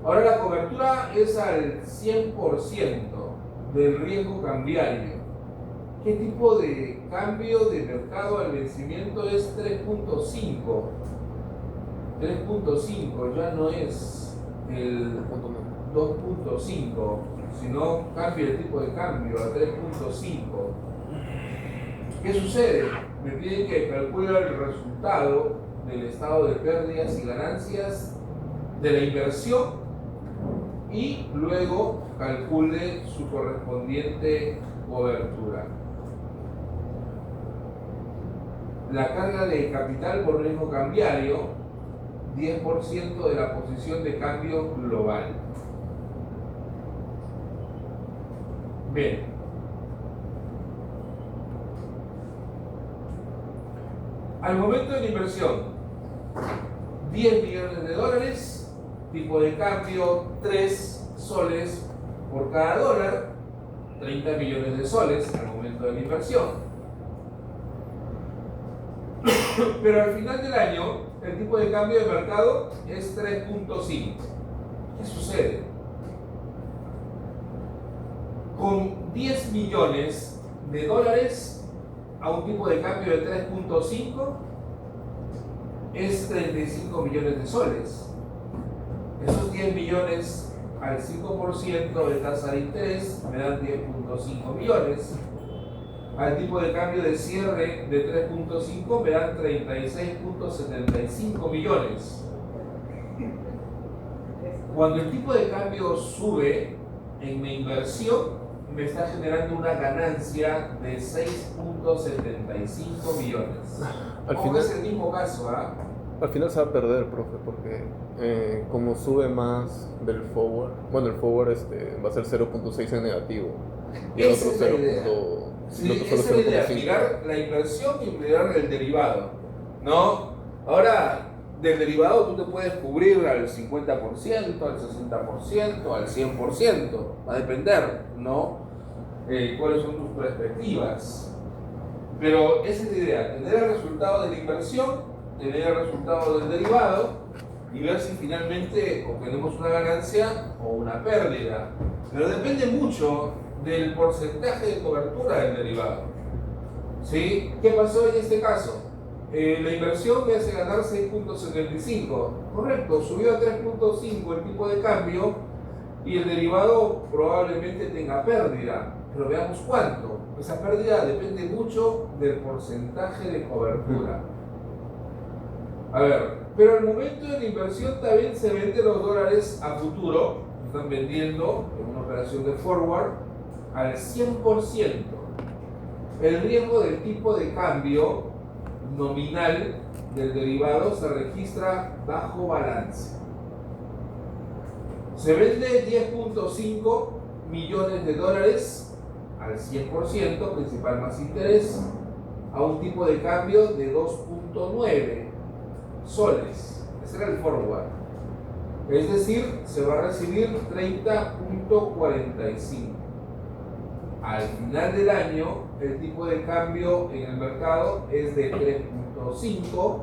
ahora la cobertura es al 100% del riesgo cambiario. ¿Qué tipo de cambio de mercado al vencimiento es 3.5? 3.5 ya no es el 2.5, sino cambia el tipo de cambio a 3.5. ¿Qué sucede? Me piden que calcule el resultado del estado de pérdidas y ganancias de la inversión y luego calcule su correspondiente cobertura. La carga de capital por riesgo cambiario, 10% de la posición de cambio global. Bien. Al momento de la inversión, 10 millones de dólares, tipo de cambio 3 soles por cada dólar, 30 millones de soles al momento de la inversión. Pero al final del año, el tipo de cambio de mercado es 3.5. ¿Qué sucede? Con 10 millones de dólares a un tipo de cambio de 3.5 es 35 millones de soles. Esos 10 millones al 5% de tasa de interés me dan 10.5 millones. Al tipo de cambio de cierre de 3.5 me dan 36.75 millones. Cuando el tipo de cambio sube en mi inversión, me está generando una ganancia de 6.75 millones. Al final es el mismo caso, ¿ah? Al final se va a perder, profe, porque como sube más del forward, bueno, el forward va a ser 0.6 en negativo. Y el Esa otro es la idea. 0. Sí, esa es la idea, mirar la inversión y mirar el derivado, ¿no? Ahora, del derivado tú te puedes cubrir al 50%, al 60%, al 100%, va a depender, ¿no? Cuáles son tus perspectivas. Pero esa es la idea, tener el resultado de la inversión, tener el resultado del derivado y ver si finalmente obtenemos una ganancia o una pérdida. Pero depende mucho del porcentaje de cobertura del derivado. ¿Sí? ¿Qué pasó en este caso? La inversión me hace ganar 6.75. Correcto, subió a 3.5 el tipo de cambio y el derivado probablemente tenga pérdida. Pero veamos cuánto. Esa pérdida depende mucho del porcentaje de cobertura. A ver, pero al momento de la inversión también se venden los dólares a futuro. Están vendiendo en una operación de forward al 100%. El riesgo del tipo de cambio nominal del derivado se registra bajo balance. Se vende 10.5 millones de dólares al 100%, principal más interés, a un tipo de cambio de 2.9 soles. Ese era el forward. Es decir, se va a recibir 30.45. Al final del año, el tipo de cambio en el mercado es de 3.5,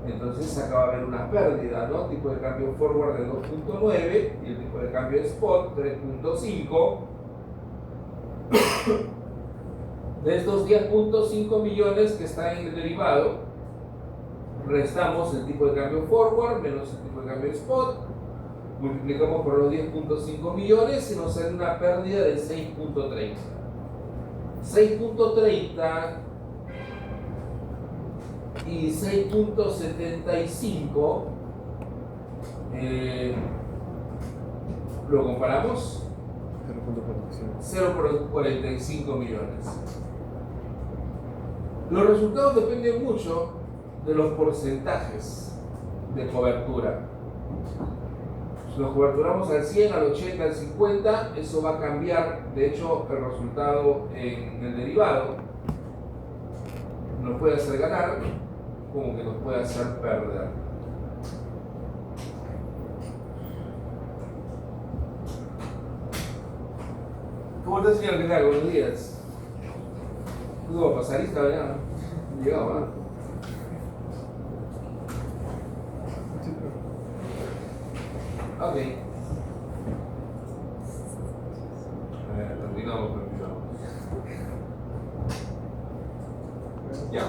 entonces acaba de haber una pérdida, ¿no? Tipo de cambio forward de 2.9 y el tipo de cambio spot 3.5. De estos 10.5 millones que están en el derivado, restamos el tipo de cambio forward menos el tipo de cambio spot, multiplicamos por los 10.5 millones y nos sale una pérdida de 6.30. 6.30 y 6.75 lo comparamos, 0.45 millones. Los resultados dependen mucho de los porcentajes de cobertura. Si nos coberturamos al 100, al 80, al 50, eso va a cambiar, de hecho, el resultado en el derivado. Nos puede hacer ganar, como que nos puede hacer perder. ¿Cómo está, señor? ¿Qué tal? Buenos días. ¿Cómo va a pasar? ¿Lista? ¿Ya? Llegaba, ¿no? Ok. Continuamos. Ya.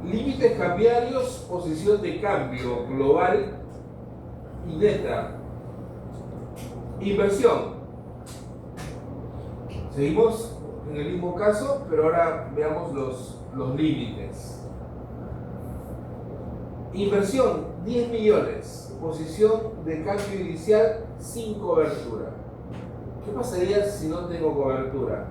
Límites cambiarios, posición de cambio global y neta. Inversión. Seguimos en el mismo caso, pero ahora veamos los límites. Inversión, 10 millones. Posición de cambio inicial sin cobertura. ¿Qué pasaría si no tengo cobertura?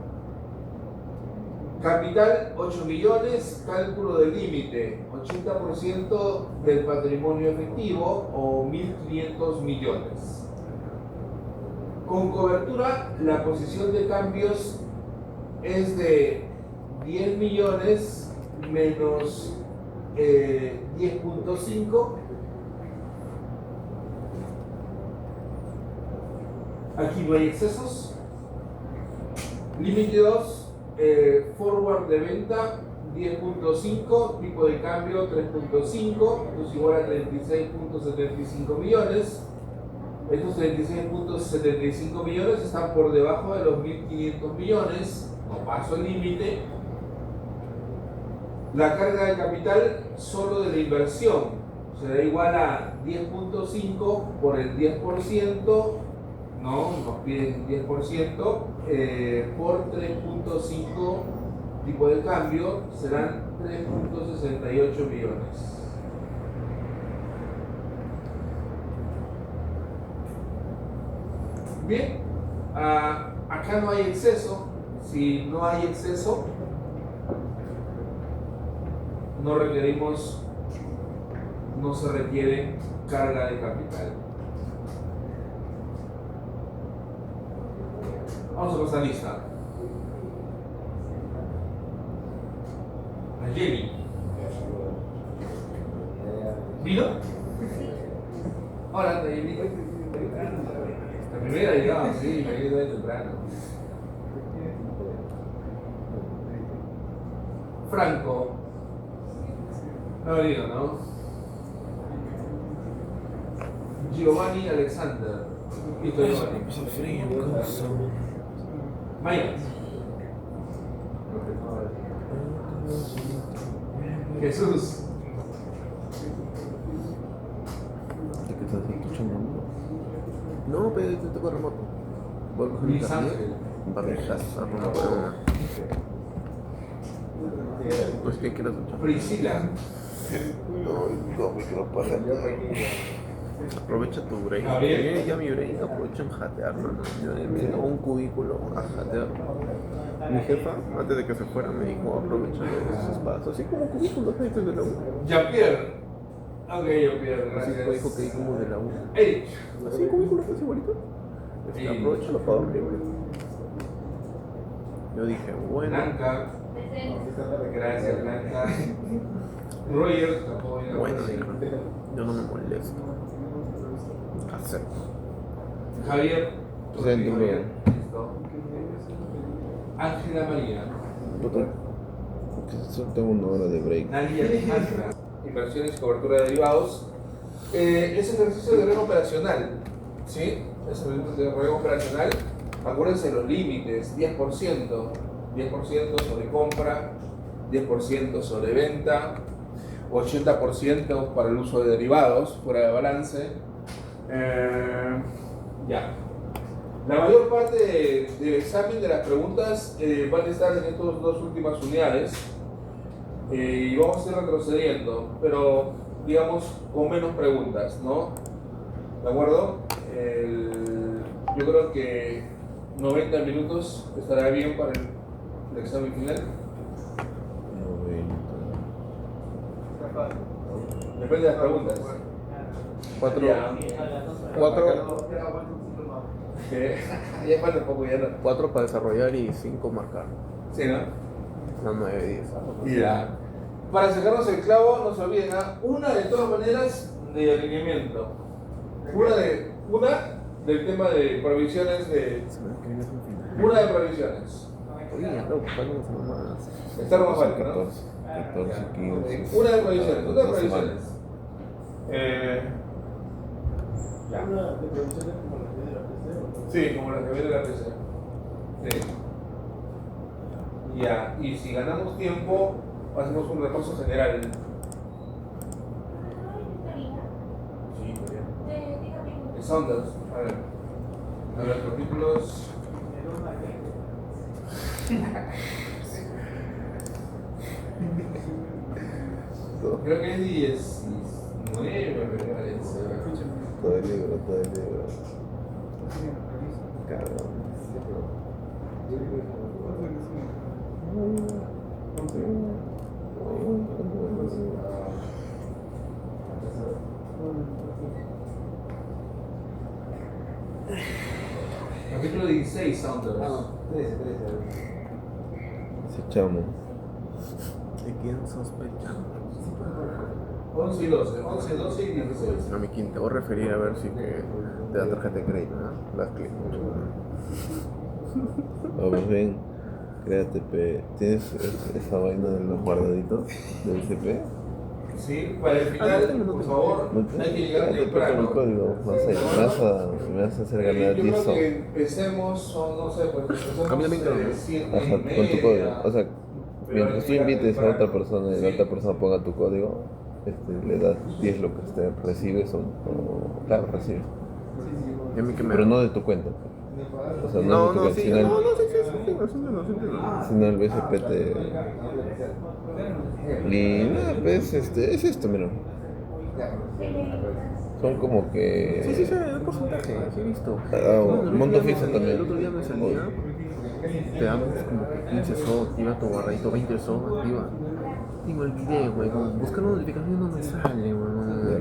Capital, 8 millones. Cálculo del límite, 80% del patrimonio efectivo o 1.500 millones. Con cobertura, la posición de cambios es de 10 millones menos 10.5. Aquí no hay excesos. Límite 2, forward de venta 10.5, tipo de cambio 3.5, esto es igual a 36.75 millones. Estos 36.75 millones están por debajo de los 1.500 millones, no paso el límite. La carga de capital solo de la inversión será igual a 10.5 por el 10%, no, nos piden 10%, por 3.5 tipo de cambio serán 3.68 millones. Bien, acá no hay exceso. Si no hay exceso, no se requiere carga de capital. Vamos a pasar lista. A Jenny. ¿Vino? Hola, Jenny. La primera llegada, sí, me quedé temprano. Franco. No ha venido, ¿no? Giovanni Alexander. Listo, Giovanni. Maya. Jesús. ¿De qué estás escuchando? No, pero te toco remoto. Vuelvo a Luis Ángel. Barrijaza, no puedo. Pues que quieras escuchar. Priscila. No, me quiero pasar. Aprovecha tu break. Gabriel. Ya mi break, aprovecha en jatear, mano. Yo me dio un cubículo a jatear. Mi jefa, antes de que se fuera, me dijo aprovecha esos espacios, así como cubículos antes de la U. Jean-Pierre. Ok, Jean-Pierre, Así gracias. fue, dijo que hay como de la U. Eric. Así cubículos así igualito. Sí. Aprovechalo para dormir, güey. Yo dije, bueno. Blanca. Gracias, Blanca. Roger, tampoco viene a Bueno, aparecer. dijo, yo no me molesto. Acepto. Javier. Presente, bro. Listo. Ángela María. Puta, solo tengo una hora de break. Nadia Alejandra. Inversiones y cobertura de derivados. Es ejercicio de riesgo operacional. ¿Sí? Es ejercicio de riesgo operacional. Acuérdense de los límites: 10%. 10% sobre compra, 10% sobre venta, 80% para el uso de derivados fuera de balance. Ya. La mayor parte del examen de las preguntas van a estar en estas dos últimas unidades y vamos a ir retrocediendo, pero digamos con menos preguntas, ¿no? ¿De acuerdo? Yo creo que 90 minutos estará bien para el examen final. Depende de las preguntas. 4 Ya. Que ya falta poco, ya no. 4 para desarrollar y 5 marcar. Sí, ¿no? No, 9, 10. Ya. Para sacarnos el clavo, no se olviden, una de todas maneras de alineamiento. Una del tema de provisiones de. Una de provisiones. Oye, ya creo que faltan nomás. Está más falta, ¿no? 14, 15. Una de provisiones, una de provisiones. Ya. Una de previsiones como la que de la PC o no? Sí, como la que viene la PC. Sí. Ya, y si ganamos tiempo, hacemos un repaso general. Sí, bien. De Saunders. A ver, capítulos. Creo que es 19, me parece. Todo el libro, todo el libro. Cabrón. Capítulo 16, Saunders. 13. Ese chamo. ¿De quién sospechamos? 11 y 12, 11, 12 y 16. A mi quinta, voy a referir a ver si que te da tarjeta de crédito, ¿no? Las clic. Vamos bien. Créate, P. ¿Tienes esa vaina de los guardaditos del ICP? Sí, para el final, por favor, ¿No hay que llegar te paso mi temprano. código? Me vas a hacer ganar Yo 10 creo soles. que empecemos, o no sé, pues Cambia el empecemos micro. 7 Ajá, y con tu media. código. O sea, Pero mientras hay tú que llegar invites a temprano. otra persona y la Sí. otra persona ponga tu código, le das 10 lo que recibes o claro, recibes. Y a mí que me... Pero no de tu cuenta. O sea, No, no de tu no, cuenta, sí, sino, no, sí, entiendo. sino el BCP te... Y nada, pues es esto, mira. Son como que... Sí, el porcentaje, sí he visto. Un monto fijo también. El otro día me salía, te damos como que 15 SO, activa tu guardadito, 20 SO, activa. Y me olvidé, weón, buscar una notificación no me sale, weón.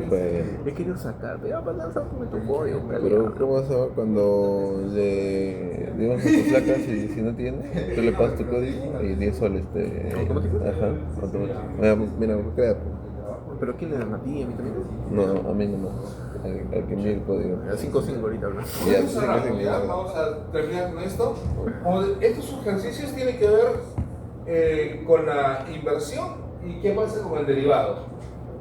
Pues, He querido sacar, pero para lanzar tu código, pero ¿cómo se llama cuando le dimos a tus placas y si no tiene, tú le pasas tu código y 10 soles te... ¿Automático? Ajá, automático. Mira, créate. ¿Pero quién le dan a ti, a mí también? No, a mí nomás. Al que envíe el código. A 5-5 ahorita, bro. Ya, Vamos a sí, rápido, sí, ¿ya? sí. Vamos a terminar con esto. Estos ejercicios tienen que ver con la inversión y qué pasa con el derivado.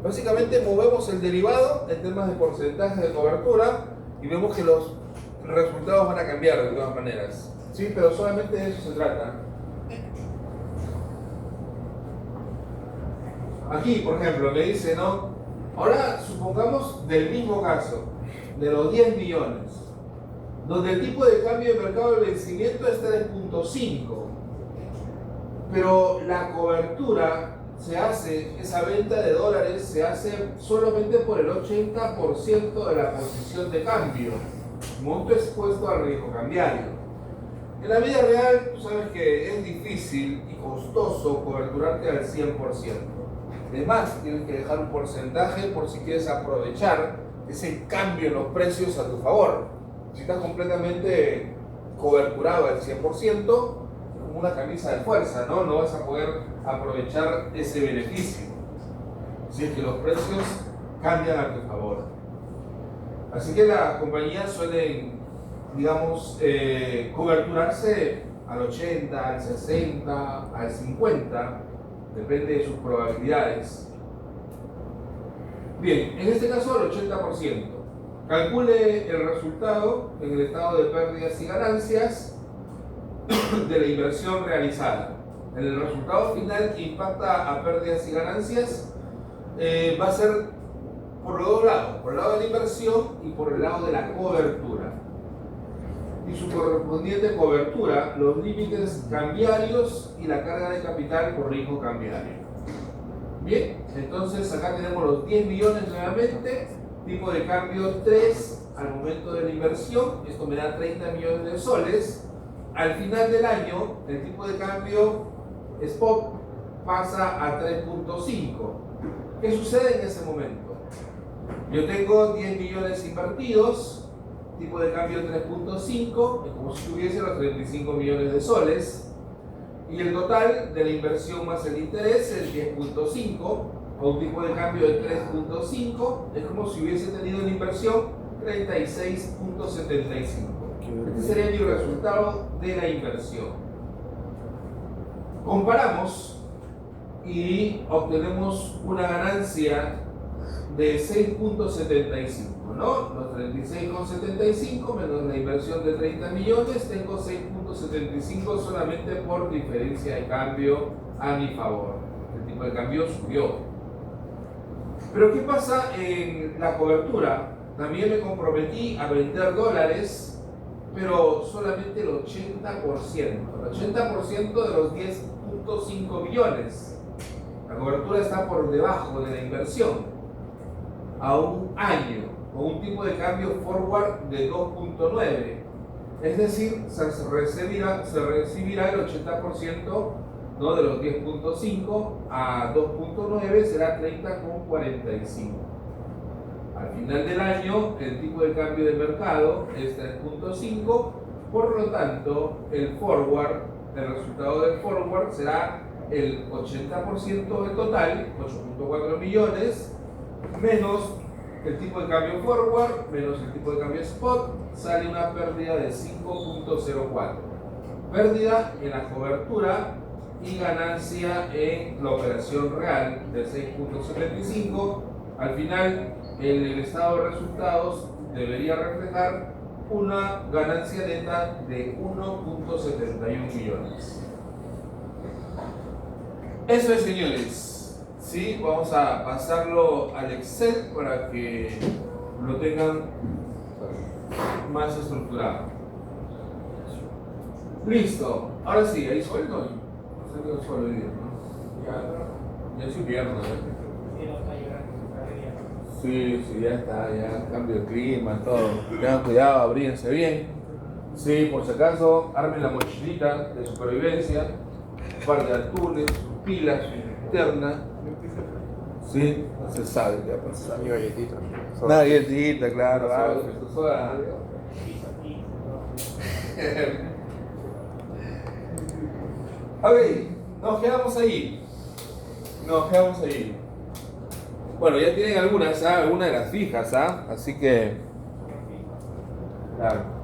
Básicamente movemos el derivado en temas de porcentaje de cobertura y vemos que los resultados van a cambiar de todas maneras. Sí, pero solamente de eso se trata. Aquí, por ejemplo, me dice, ¿no? Ahora supongamos del mismo caso, de los 10 millones, donde el tipo de cambio de mercado de vencimiento es 3.5, pero la cobertura se hace, esa venta de dólares se hace solamente por el 80% de la posición de cambio, monto expuesto al riesgo cambiario. En la vida real, tú sabes que es difícil y costoso coberturarte al 100%. Además, tienes que dejar un porcentaje por si quieres aprovechar ese cambio en los precios a tu favor. Si estás completamente coberturado al 100%, es como una camisa de fuerza, ¿no? No vas a poder aprovechar ese beneficio. Si es que los precios cambian a tu favor. Así que las compañías suelen, digamos, coberturarse al 80, al 60, al 50, depende de sus probabilidades. Bien, en este caso al 80%. Calcule el resultado en el estado de pérdidas y ganancias de la inversión realizada. En el resultado final que impacta a pérdidas y ganancias va a ser por los dos lados, por el lado de la inversión y por el lado de la cobertura. Y su correspondiente cobertura, los límites cambiarios y la carga de capital por riesgo cambiario. Bien, entonces acá tenemos los 10 millones nuevamente, tipo de cambio 3 al momento de la inversión, esto me da 30 millones de soles. Al final del año, el tipo de cambio spot pasa a 3.5. ¿Qué sucede en ese momento? Yo tengo 10 millones invertidos, tipo de cambio 3.5, es como si tuviese los 35 millones de soles, y el total de la inversión más el interés es 10.5, con un tipo de cambio de 3.5, es como si hubiese tenido una inversión 36.75. Este sería mi resultado de la inversión. Comparamos y obtenemos una ganancia de 6.75, ¿no? Los 36.75 menos la inversión de 30 millones, tengo 6.75 solamente por diferencia de cambio a mi favor. El tipo de cambio subió. Pero ¿qué pasa en la cobertura? También me comprometí a vender dólares, pero solamente el 80%. El 80% de los 10.5 billones. La cobertura está por debajo de la inversión. A un año, con un tipo de cambio forward de 2.9. Es decir, se recibirá el 80%, ¿no?, de los 10.5 a 2.9 será 30,45. Al final del año, el tipo de cambio de mercado es 3.5, por lo tanto, el resultado del forward será el 80% del total, 8.4 millones, menos el tipo de cambio forward, menos el tipo de cambio spot, sale una pérdida de 5.04. Pérdida en la cobertura y ganancia en la operación real de 6.75. Al final, en el estado de resultados debería reflejar una ganancia neta de 1.71 millones. Eso es, señores. Sí, vamos a pasarlo al Excel para que lo tengan más estructurado. Listo. Ahora sí, ¿hay sol? No, salió sol hoy día, ¿no? Ya es invierno, ¿no? Sí, ya está, ya cambio de clima, todo. Tengan cuidado, abríense bien. Sí, por si acaso, armen la mochilita de supervivencia, un par de atunes, sus pilas, su linterna. Sí, no se sabe qué va a pasar. Mi galletita. Una galletita, claro, algo. Ok, nos quedamos ahí. Bueno, ya tienen algunas de las fijas, así que... Claro.